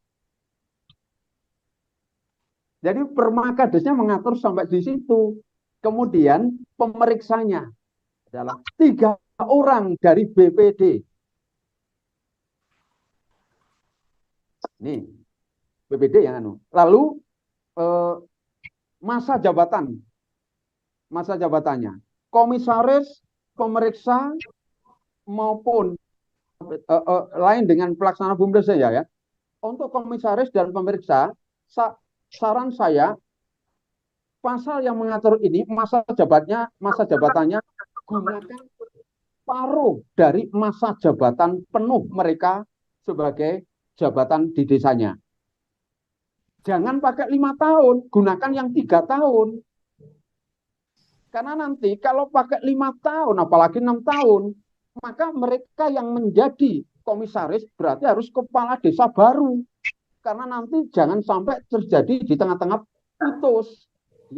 Jadi Permakadesnya mengatur sampai di situ. Kemudian pemeriksanya adalah 3 orang dari BPD. Nih, BPD yang anu. Lalu masa jabatannya, komisaris, pemeriksa maupun lain dengan pelaksana Bumdes ya. Untuk komisaris dan pemeriksa, saran saya pasal yang mengatur ini masa jabatannya gunakan paruh dari masa jabatan penuh mereka sebagai jabatan di desanya. Jangan pakai 5 tahun, gunakan yang 3 tahun. Karena nanti kalau pakai 5 tahun, apalagi 6 tahun, maka mereka yang menjadi komisaris berarti harus kepala desa baru. Karena nanti jangan sampai terjadi di tengah-tengah putus.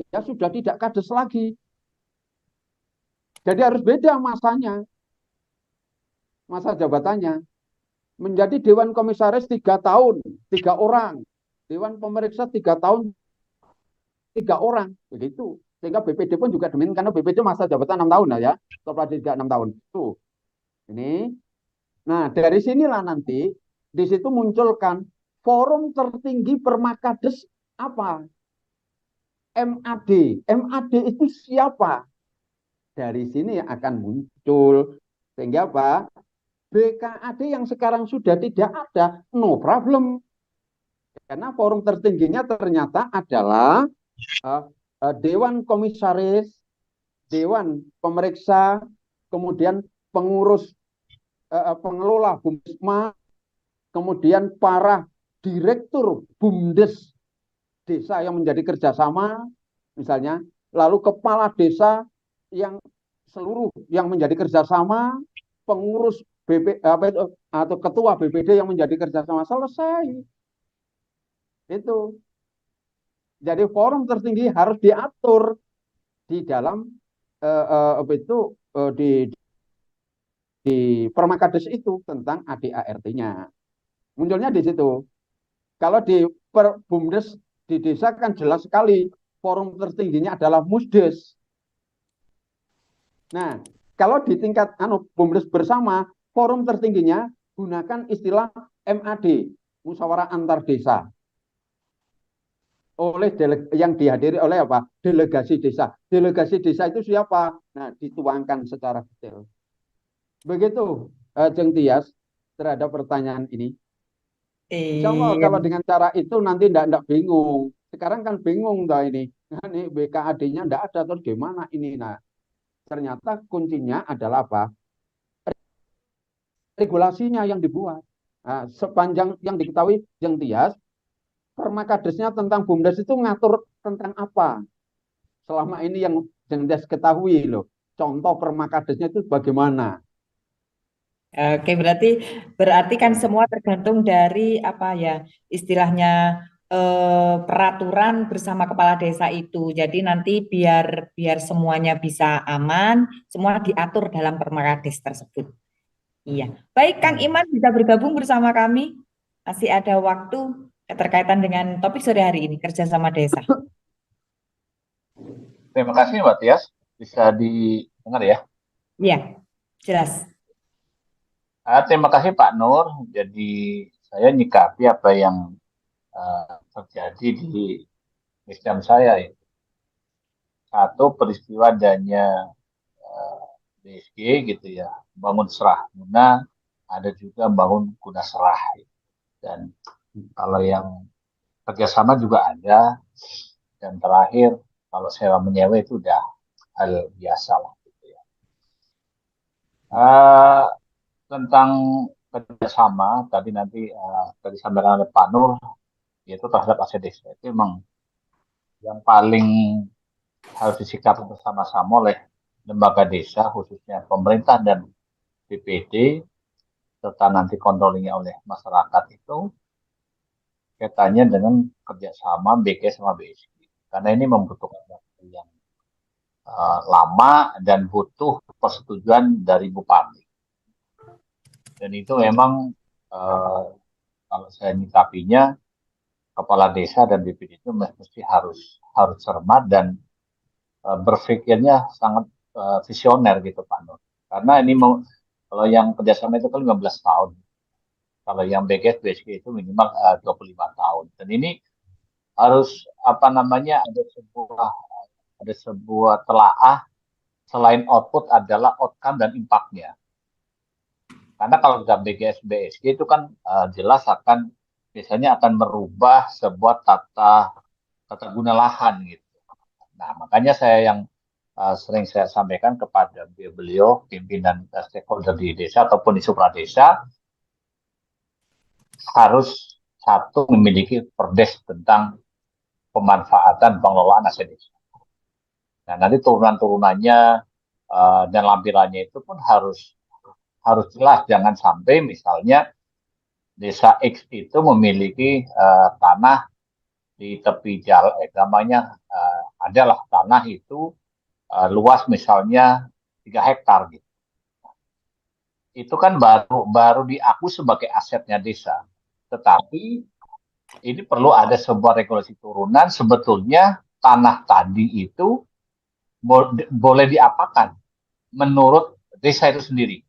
Ya sudah tidak kades lagi. Jadi harus beda masanya. Masa jabatannya. Menjadi Dewan Komisaris 3 tahun, 3 orang. Dewan Pemeriksa 3 tahun, 3 orang. Begitu. Sehingga BPD pun juga demikian, karena BPD masa jabatan 6 tahun ya. Kepala desa 6 tahun. Tuh. Ini. Nah, dari sinilah nanti di situ munculkan forum tertinggi Permakades apa? MAD. MAD itu siapa? Dari sini akan muncul. Sehingga apa? BKAD yang sekarang sudah tidak ada, no problem. Karena forum tertingginya ternyata adalah Dewan Komisaris, Dewan Pemeriksa, kemudian pengurus pengelola Bumdesma, kemudian para direktur Bumdes desa yang menjadi kerjasama, misalnya, lalu kepala desa yang seluruh yang menjadi kerjasama, pengurus atau ketua BPD yang menjadi kerjasama, selesai. Itu. Jadi forum tertinggi harus diatur di dalam di Permakades itu tentang ADART-nya. Munculnya di situ. Kalau di Bumdes di desa kan jelas sekali forum tertingginya adalah Musdes. Nah, kalau di tingkat Bumdes bersama, forum tertingginya gunakan istilah MAD, musyawarah antar desa oleh yang dihadiri oleh apa? Delegasi desa. Delegasi desa itu siapa? Nah, dituangkan secara detail. Begitu, Jeng Tias, terhadap pertanyaan ini. Insya Allah Iya. kalau dengan cara itu nanti enggak bingung. Sekarang kan bingung dah ini. Nah, ini BKAD-nya enggak ada terus gimana ini? Nah, ternyata kuncinya adalah apa? Regulasinya yang dibuat. Nah, sepanjang yang diketahui Jeng Tias, Permakadesnya tentang BUMDes itu ngatur tentang apa? Selama ini yang Jeng Tias ketahui loh. Contoh Permakadesnya itu bagaimana? Oke, berarti kan semua tergantung dari apa ya istilahnya peraturan bersama kepala desa itu. Jadi nanti biar biar semuanya bisa aman, semua diatur dalam permakades tersebut. Iya. Baik, Kang Iman bisa bergabung bersama kami. Masih ada waktu keterkaitan dengan topik sore hari ini, kerjasama desa. Terima kasih Mbak Tias, bisa didengar ya. Iya, jelas. Terima kasih Pak Nur. Jadi saya nyikapi apa yang terjadi di Islam saya. Satu, peristiwa adanya BSG gitu ya, bangun serah guna, ada juga bangun guna serah. Dan kalau yang kerjasama juga ada. Dan terakhir, kalau sewa menyewa itu udah hal biasa lah. Gitu ya. Tentang kerjasama, tadi disampaikan oleh Pak Nur, yaitu terhadap aset desa. Itu memang yang paling harus disikapi bersama-sama oleh lembaga desa, khususnya pemerintah dan BPD, serta nanti kontrolnya oleh masyarakat itu, kaitannya dengan kerjasama BK sama BSG. Karena ini membutuhkan waktu yang lama dan butuh persetujuan dari Bupati. Dan itu memang kalau saya nyikapinya, kepala desa dan BPD itu mesti harus cermat dan berpikirnya sangat visioner gitu Pak Nur. Karena ini kalau yang kerjasama itu kan 15 tahun. Kalau yang BSG itu minimal 25 tahun. Dan ini harus ada sebuah telaah selain output adalah outcome dan impact-nya. Karena kalau kita BSG itu kan jelas biasanya akan merubah sebuah tata guna lahan gitu. Nah, makanya saya yang sering saya sampaikan kepada beliau, pimpinan stakeholder di desa ataupun di supradesa, harus satu memiliki perdes tentang pemanfaatan pengelolaan aset desa. Nah, nanti turunan-turunannya dan lampirannya itu pun harus jelas, jangan sampai misalnya desa X itu memiliki tanah di tepi jalan, namanya adalah tanah itu luas misalnya 3 hektar gitu. Itu kan baru diaku sebagai asetnya desa. Tetapi ini perlu ada sebuah regulasi turunan, sebetulnya tanah tadi itu boleh diapakan menurut desa itu sendiri.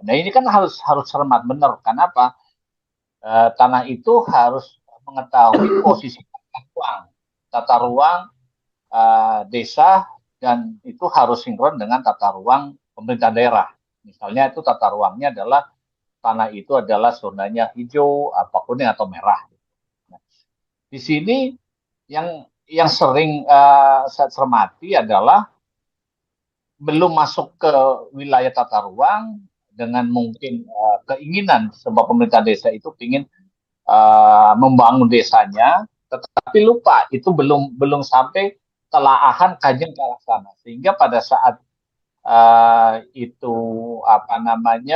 Nah, ini kan harus cermat benar. Kenapa? Tanah itu harus mengetahui posisi tata ruang desa, dan itu harus sinkron dengan tata ruang pemerintah daerah. Misalnya itu tata ruangnya adalah tanah itu adalah zonanya hijau, apapun yang atau merah. Nah, di sini yang sering saya cermati adalah belum masuk ke wilayah tata ruang dengan mungkin keinginan sebuah pemerintah desa itu ingin membangun desanya, tetapi lupa itu belum sampai telaahan kajian ke sana, sehingga pada saat itu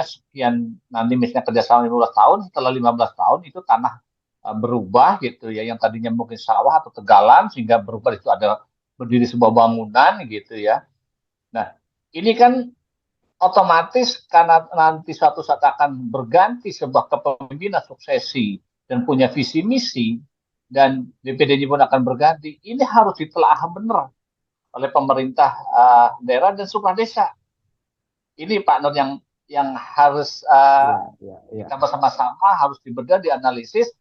sekian nanti misalnya kerjasama 15 tahun, setelah 15 tahun itu tanah berubah gitu ya, yang tadinya mungkin sawah atau tegalan sehingga berubah itu ada berdiri sebuah bangunan gitu ya. Nah, ini kan otomatis karena nanti suatu saat akan berganti sebuah kepemimpinan suksesi dan punya visi misi, dan BPD pun akan berganti. Ini harus ditelaah benar oleh pemerintah daerah dan supradesa. Ini Pak Nur yang yang harus kita bersama-sama harus dibedah, dianalisis,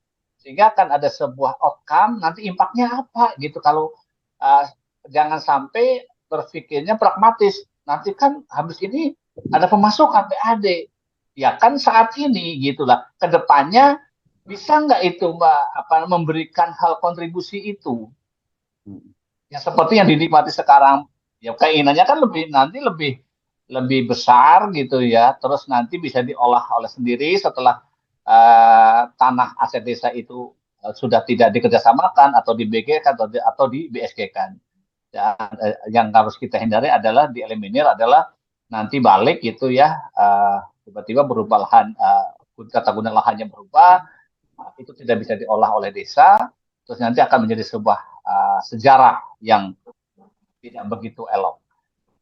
sehingga akan ada sebuah outcome, nanti impact-nya apa gitu. Kalau jangan sampai berpikirnya pragmatis, nanti kan habis ini ada pemasukan PAD, ya kan saat ini gitulah, kedepannya bisa nggak itu Mbak memberikan hal kontribusi itu yang seperti yang dinikmati sekarang, ya keinginannya kan lebih besar gitu ya, terus nanti bisa diolah oleh sendiri setelah tanah aset desa itu sudah tidak dikerjasamakan atau di BG-kan atau di BSG-kan. Dan yang harus kita hindari adalah dieliminir adalah nanti balik gitu ya, tiba-tiba berubah lahan, tata guna lahannya berubah, itu tidak bisa diolah oleh desa, terus nanti akan menjadi sebuah sejarah yang tidak begitu elok.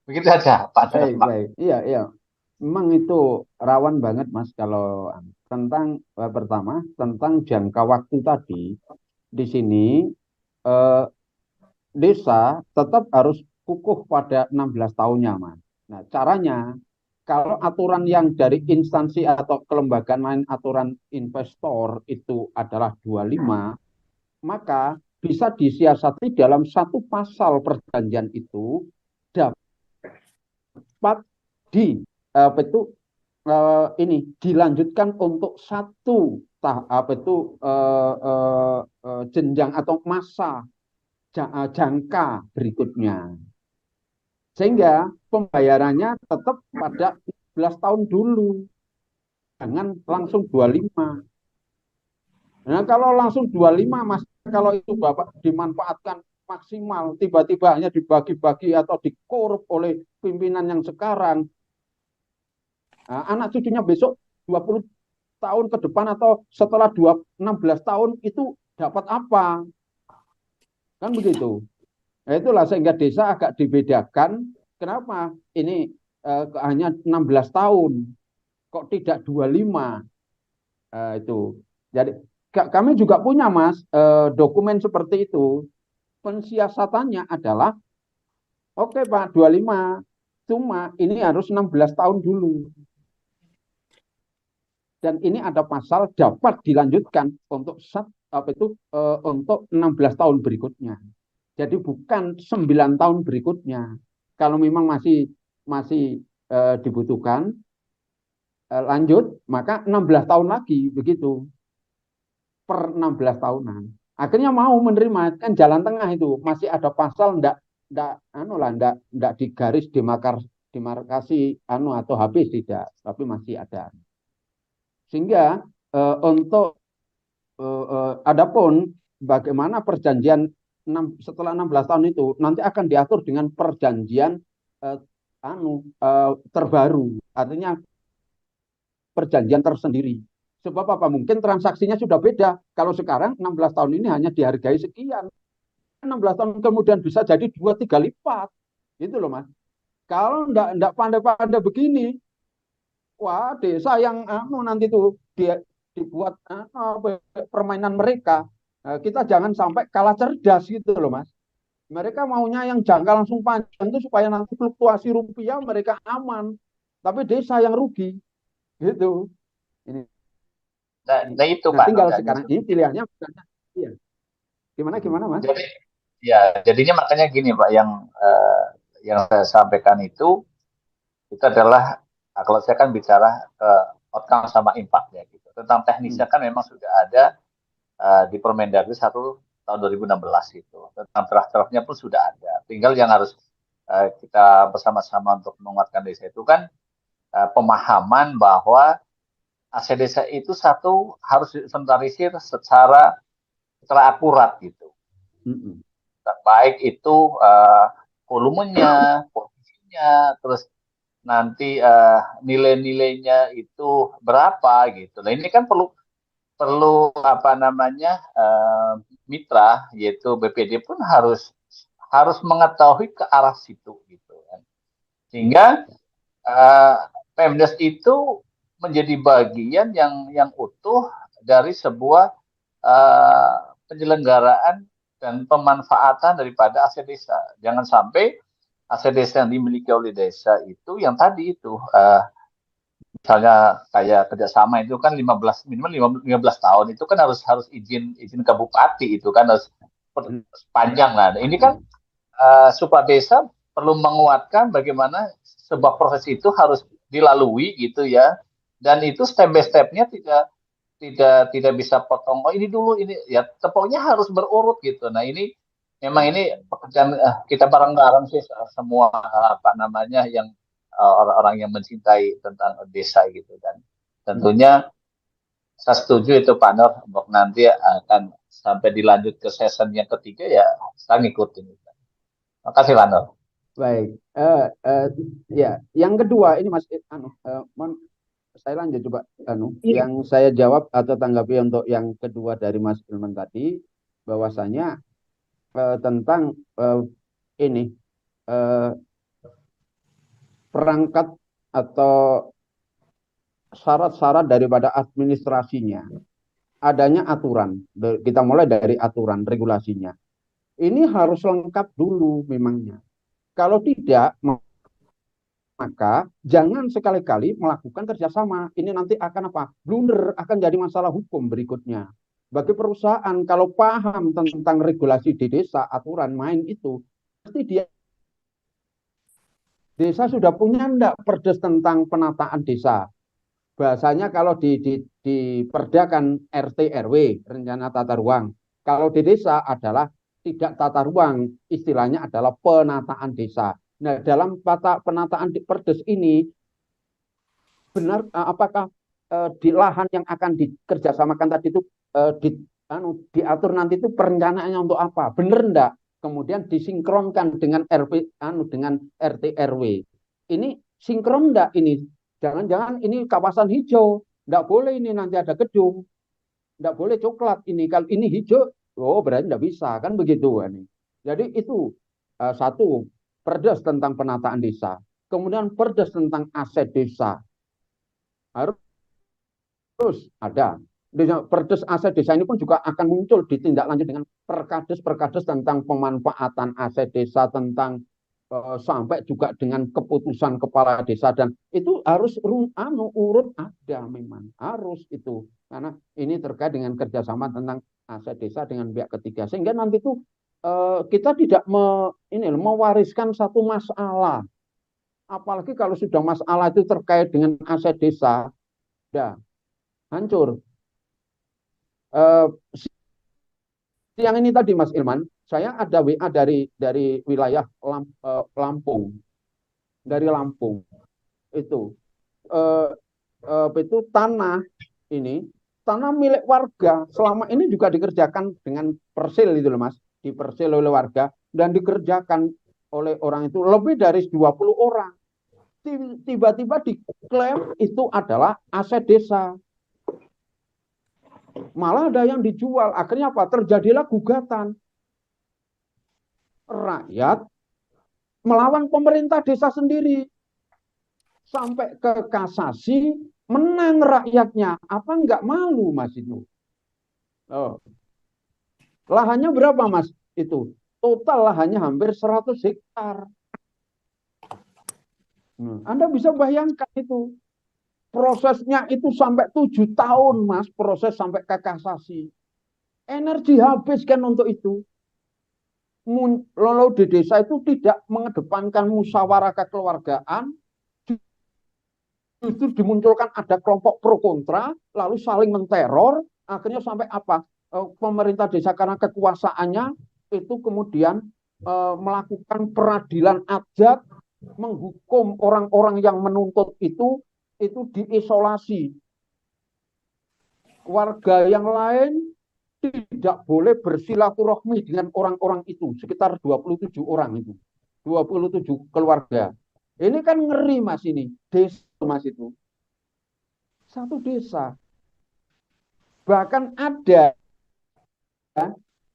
Begitu saja, Pak. Baik. Iya. Memang itu rawan banget, Mas, kalau tentang pertama tentang jangka waktu tadi. Di sini desa tetap harus kukuh pada 16 tahunnya, Mas. Nah, caranya kalau aturan yang dari instansi atau kelembagaan lain, aturan investor itu adalah 25, maka bisa disiasati dalam satu pasal perjanjian itu dapat ini dilanjutkan untuk satu jenjang atau masa jangka berikutnya, sehingga pembayarannya tetap pada 11 tahun dulu, jangan langsung 25. Nah, kalau langsung 25, Mas, kalau itu Bapak dimanfaatkan maksimal, tiba-tiba hanya dibagi-bagi atau dikorup oleh pimpinan yang sekarang, nah, anak cucunya besok 20 tahun ke depan atau setelah 16 tahun itu dapat apa? Kan begitu. Nah, itulah sehingga desa agak dibedakan. Kenapa? Ini hanya 16 tahun, kok tidak 25? Itu. Jadi kami juga punya, Mas, dokumen seperti itu. Pensiasatannya adalah, oke Pak, 25, cuma ini harus 16 tahun dulu. Dan ini ada pasal dapat dilanjutkan untuk untuk 16 tahun berikutnya. Jadi bukan 9 tahun berikutnya. Kalau memang masih dibutuhkan lanjut, maka 16 tahun lagi begitu. Per 16 tahunan. Akhirnya mau menerima, kan jalan tengah itu. Masih ada pasal enggak digaris demarkasi atau habis tidak, tapi masih ada. Sehingga untuk adapun bagaimana perjanjian setelah 16 tahun itu nanti akan diatur dengan perjanjian terbaru, artinya perjanjian tersendiri. Sebab apa? Mungkin transaksinya sudah beda. Kalau sekarang 16 tahun ini hanya dihargai sekian, 16 tahun kemudian bisa jadi 2-3 lipat. Gitu loh, Mas. Kalau enggak pandai-pandai begini, wah, desa yang nanti tuh dibuat permainan mereka. Kita jangan sampai kalah cerdas gitu loh, Mas. Mereka maunya yang jangka langsung panjang itu supaya nanti fluktuasi rupiah mereka aman. Tapi desa yang rugi. Gitu. Ini. Nah itu Pak. Tinggal sekarang ini pilihannya. Iya. Gimana, Mas? Jadinya makanya gini Pak, yang saya sampaikan itu adalah, kalau saya kan bicara outcome sama impact ya gitu. Tentang teknisnya kan memang sudah ada di Permendagri 1 tahun 2016 itu. Tentang draft-draftnya pun sudah ada. Tinggal yang harus kita bersama-sama untuk menguatkan desa itu kan pemahaman bahwa aset desa itu satu harus diinventarisir secara akurat gitu. Baik itu volumenya, posisinya, terus nanti nilai-nilainya itu berapa gitu. Nah ini kan perlu mitra, yaitu BPD pun harus mengetahui ke arah situ gitu kan. Sehingga Pemdes itu menjadi bagian yang utuh dari sebuah penyelenggaraan dan pemanfaatan daripada aset desa. Jangan sampai aset desa yang dimiliki oleh desa itu yang tadi itu misalnya kayak kerjasama itu kan 15 tahun itu kan harus harus izin ke bupati, itu kan harus panjang lah. Nah, ini kan Supra Desa perlu menguatkan bagaimana sebuah proses itu harus dilalui gitu ya, dan itu step by stepnya tidak bisa potong, oh ini dulu ini ya, pokoknya harus berurut gitu. Nah ini memang ini pekerjaan kita bareng-bareng sih, semua apa namanya yang orang-orang yang mencintai tentang desa gitu. Dan tentunya saya setuju itu Pak Nur, untuk nanti akan sampai dilanjut ke season yang ketiga ya, saya ngikutin. Terima kasih Pak Nur. Baik, ya, yang kedua ini Mas, saya lanjut coba, Iya. yang saya jawab atau tanggapi untuk yang kedua dari Mas Ilman tadi, bahwasanya tentang ini perangkat atau syarat-syarat daripada administrasinya, adanya aturan. Kita mulai dari aturan regulasinya. Ini harus lengkap dulu memangnya. Kalau tidak, maka jangan sekali-kali melakukan kerjasama. Ini nanti akan apa? Blunder, akan jadi masalah hukum berikutnya. Bagi perusahaan, kalau paham tentang regulasi di desa, aturan main itu, pasti dia desa sudah punya enggak perdes tentang penataan desa. Bahasanya kalau di Perda kan RT RW, rencana tata ruang. Kalau di desa adalah tidak tata ruang, istilahnya adalah penataan desa. Nah, dalam penataan di Perdes ini, benar apakah di lahan yang akan dikerjasamakan tadi itu diatur nanti itu perencanaannya untuk apa? Benar enggak? Kemudian disinkronkan dengan dengan RT RW. Ini sinkron enggak ini? Jangan-jangan ini kawasan hijau, enggak boleh ini nanti ada gedung, enggak boleh coklat ini. Kalau ini hijau, oh berarti enggak bisa, kan begitu kan. Jadi itu satu, perdes tentang penataan desa. Kemudian perdes tentang aset desa. Harus ada. Perdes aset desa ini pun juga akan muncul ditindaklanjut dengan perkades-perkades tentang pemanfaatan aset desa, tentang sampai juga dengan keputusan kepala desa, dan itu harus urut ada, memang harus itu, karena ini terkait dengan kerjasama tentang aset desa dengan pihak ketiga, sehingga nanti itu kita tidak mewariskan satu masalah, apalagi kalau sudah masalah itu terkait dengan aset desa, sudah hancur. Siang ini tadi Mas Ilman, saya ada WA dari wilayah Lampung, dari Lampung itu tanah ini, tanah milik warga, selama ini juga dikerjakan dengan persil itu loh Mas, dipersil oleh warga dan dikerjakan oleh orang itu lebih dari 20 orang. Tiba-tiba diklaim itu adalah aset desa. Malah ada yang dijual. Akhirnya apa? Terjadilah gugatan. Rakyat melawan pemerintah desa sendiri. Sampai ke kasasi, menang rakyatnya. Apa enggak malu Mas itu? Oh. Lahannya berapa Mas? Itu total lahannya hampir 100 hektar. Anda bisa bayangkan itu. Prosesnya itu sampai 7 tahun Mas, proses sampai ke kasasi. Energi habis kan untuk itu. Lalu di desa itu tidak mengedepankan musyawarah kekeluargaan, justru dimunculkan ada kelompok pro kontra, lalu saling menteror, akhirnya sampai apa? Pemerintah desa karena kekuasaannya itu kemudian melakukan peradilan adat, menghukum orang-orang yang menuntut itu diisolasi. Warga yang lain tidak boleh bersilaturahmi dengan orang-orang itu, sekitar 27 orang itu. 27 keluarga. Ini kan ngeri Mas ini, desa Mas itu. Satu desa. Bahkan ada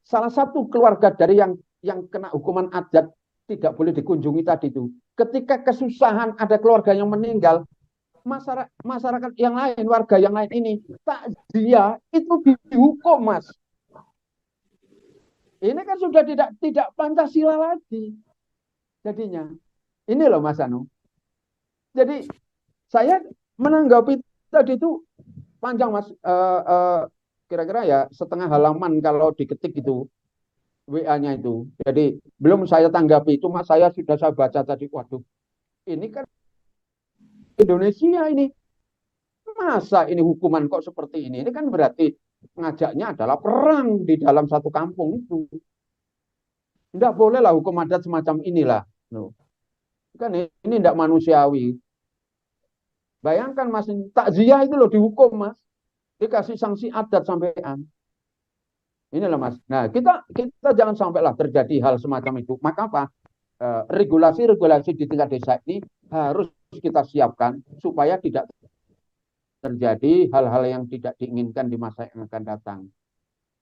salah satu keluarga dari yang kena hukuman adat tidak boleh dikunjungi tadi itu. Ketika kesusahan ada keluarga yang meninggal, masyarakat yang lain, warga yang lain ini takziah itu dihukum Mas. Ini kan sudah tidak Pancasila lagi. Jadinya. Ini loh Mas Anu. Jadi saya menanggapi tadi itu panjang Mas, kira-kira ya setengah halaman kalau diketik itu WA-nya itu. Jadi belum saya tanggapi itu Mas, saya baca tadi, waduh, ini kan Indonesia ini, masa ini hukuman kok seperti ini? Ini kan berarti ngajaknya adalah perang di dalam satu kampung itu. Tidak bolehlah hukum adat semacam inilah. Loh. Kan ini tidak manusiawi. Bayangkan Mas, takziah itu loh dihukum Mas. Dikasih sanksi adat sampean. Inilah Mas. Nah, kita jangan sampailah terjadi hal semacam itu. Maka apa? Regulasi-regulasi di tingkat desa ini harus kita siapkan supaya tidak terjadi hal-hal yang tidak diinginkan di masa yang akan datang.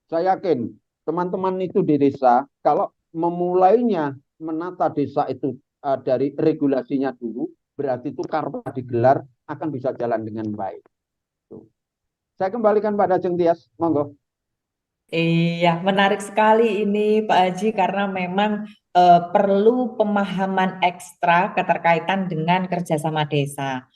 Saya yakin teman-teman itu di desa, kalau memulainya menata desa itu dari regulasinya dulu, berarti itu karma digelar akan bisa jalan dengan baik. Tuh. Saya kembalikan pada Jeng Tias, monggo. Iya, menarik sekali ini Pak Haji karena memang perlu pemahaman ekstra keterkaitan dengan kerjasama desa.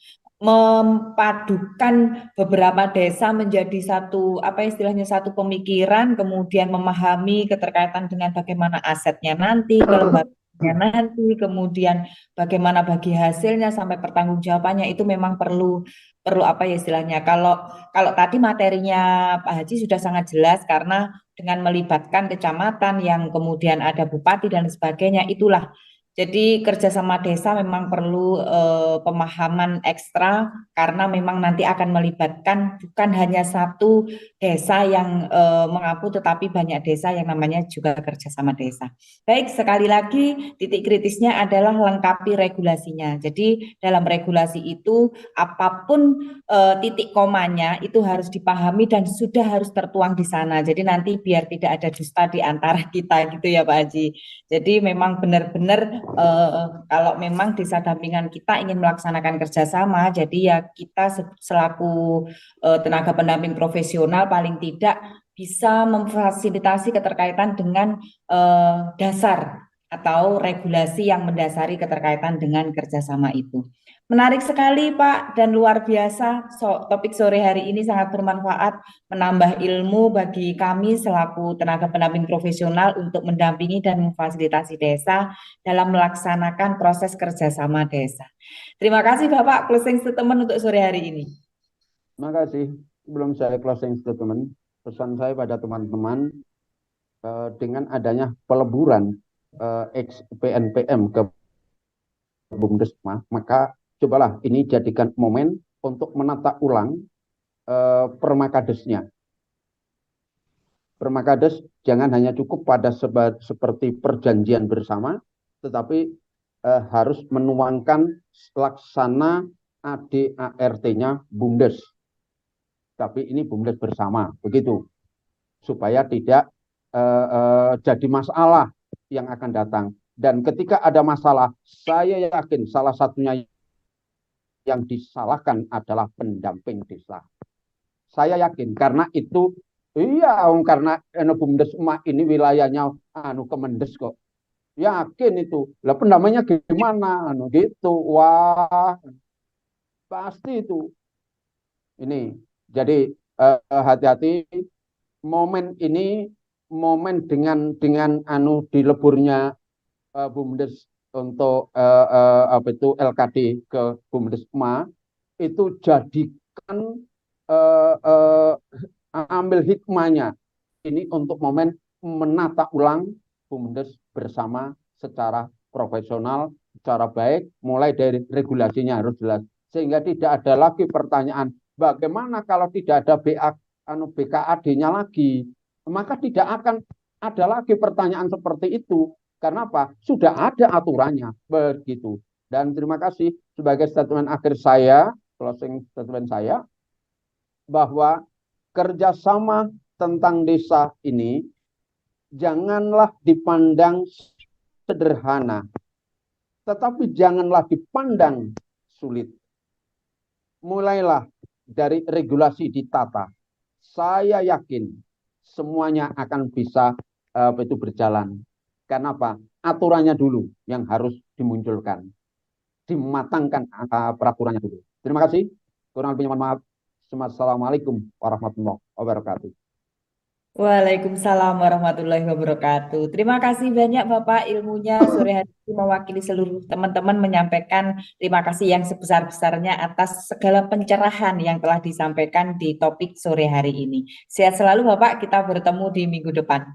Memadukan beberapa desa menjadi satu, apa istilahnya, satu pemikiran, kemudian memahami keterkaitan dengan bagaimana asetnya nanti, kelembagaannya nanti, kemudian bagaimana bagi hasilnya sampai pertanggungjawabannya, itu memang perlu apa ya istilahnya. Kalau tadi materinya Pak Haji sudah sangat jelas karena dengan melibatkan kecamatan yang kemudian ada bupati dan sebagainya, itulah. Jadi kerjasama desa memang perlu pemahaman ekstra karena memang nanti akan melibatkan bukan hanya satu desa yang mengaku, tetapi banyak desa yang namanya juga kerjasama desa. Baik, sekali lagi titik kritisnya adalah lengkapi regulasinya. Jadi dalam regulasi itu apapun titik komanya itu harus dipahami dan sudah harus tertuang di sana. Jadi nanti biar tidak ada dusta di antara kita gitu ya Pak Haji. Jadi memang benar-benar kalau memang desa dampingan kita ingin melaksanakan kerjasama, jadi ya kita selaku tenaga pendamping profesional paling tidak bisa memfasilitasi keterkaitan dengan dasar atau regulasi yang mendasari keterkaitan dengan kerjasama itu. Menarik sekali Pak dan luar biasa. Topik sore hari ini sangat bermanfaat, menambah ilmu bagi kami selaku tenaga pendamping profesional untuk mendampingi dan memfasilitasi desa dalam melaksanakan proses kerjasama desa. Terima kasih Bapak, closing statement untuk sore hari ini. Terima kasih. Sebelum saya closing statement, pesan saya pada teman-teman, dengan adanya peleburan PNPM ke Bumdesma, maka cobalah ini jadikan momen untuk menata ulang permakadesnya. Permakades jangan hanya cukup pada seperti perjanjian bersama, tetapi harus menuangkan laksana ADART-nya Bumdes. Tapi ini Bumdes bersama, begitu. Supaya tidak jadi masalah yang akan datang. Dan ketika ada masalah, saya yakin salah satunya yang disalahkan adalah pendamping desa. Saya yakin karena itu, iya, karena Bumdes ini wilayahnya Kemendes kok. Yakin itu. Lah pendampingnya gimana? Gitu. Wah, pasti itu. Ini. Jadi hati-hati, momen ini momen dengan dileburnya Bumdes untuk apa itu LKD ke Bumdesma, itu jadikan ambil hikmahnya ini untuk momen menata ulang Bumdes bersama secara profesional, secara baik, mulai dari regulasinya harus jelas, sehingga tidak ada lagi pertanyaan bagaimana kalau tidak ada BKAD-nya lagi, maka tidak akan ada lagi pertanyaan seperti itu. Karena apa? Sudah ada aturannya. Begitu. Dan terima kasih sebagai statement akhir saya, closing statement saya, bahwa kerjasama tentang desa ini janganlah dipandang sederhana, tetapi janganlah dipandang sulit. Mulailah dari regulasi ditata. Saya yakin semuanya akan bisa itu berjalan. Karena apa? Aturannya dulu yang harus dimunculkan. Dimatangkan peraturannya dulu. Terima kasih. Kurang lebihnya mohon maaf. Assalamualaikum warahmatullahi wabarakatuh. Waalaikumsalam warahmatullahi wabarakatuh. Terima kasih banyak Bapak ilmunya sore hari ini mewakili seluruh teman-teman menyampaikan terima kasih yang sebesar-besarnya atas segala pencerahan yang telah disampaikan di topik sore hari ini. Sehat selalu Bapak, kita bertemu di minggu depan.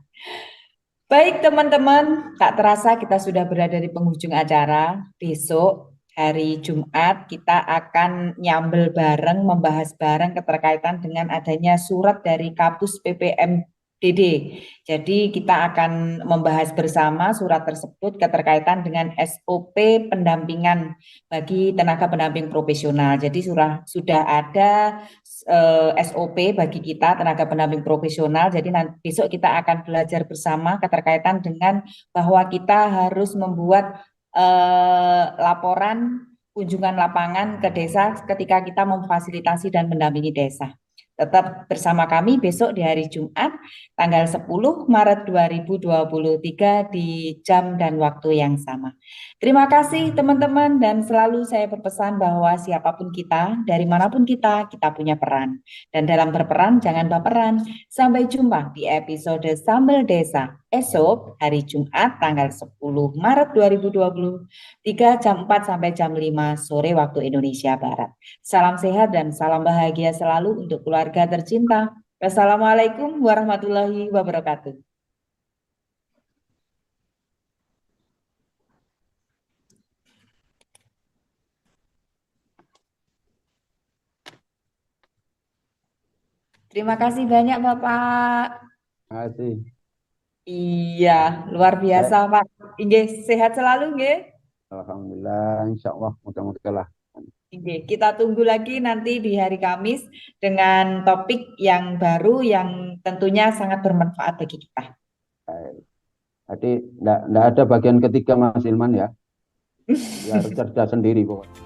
Baik teman-teman, tak terasa kita sudah berada di penghujung acara. Besok hari Jumat kita akan nyambel bareng, membahas bareng keterkaitan dengan adanya surat dari Kapus PPMDD. Jadi kita akan membahas bersama surat tersebut keterkaitan dengan SOP pendampingan bagi tenaga pendamping profesional. Jadi sudah ada SOP bagi kita tenaga pendamping profesional. Jadi nanti besok kita akan belajar bersama keterkaitan dengan bahwa kita harus membuat laporan kunjungan lapangan ke desa ketika kita memfasilitasi dan mendampingi desa. Tetap bersama kami besok di hari Jumat tanggal 10 Maret 2023 di jam dan waktu yang sama. Terima kasih teman-teman dan selalu saya berpesan bahwa siapapun kita, dari manapun kita punya peran. Dan dalam berperan jangan baperan. Sampai jumpa di episode Sambal Desa esok hari Jumat tanggal 10 Maret 2023 jam 4 sampai jam 5 sore waktu Indonesia Barat. Salam sehat dan salam bahagia selalu untuk keluarga tercinta. Wassalamualaikum warahmatullahi wabarakatuh. Terima kasih banyak Bapak. Terima kasih. Iya, luar biasa Pak. Inggih, sehat selalu nggih. Alhamdulillah, insya Allah mudah-mudahan lah. Kita tunggu lagi nanti di hari Kamis dengan topik yang baru yang tentunya sangat bermanfaat bagi kita. Jadi enggak ada bagian ketiga Mas Ilman ya. Ya harus cerdas sendiri pokoknya.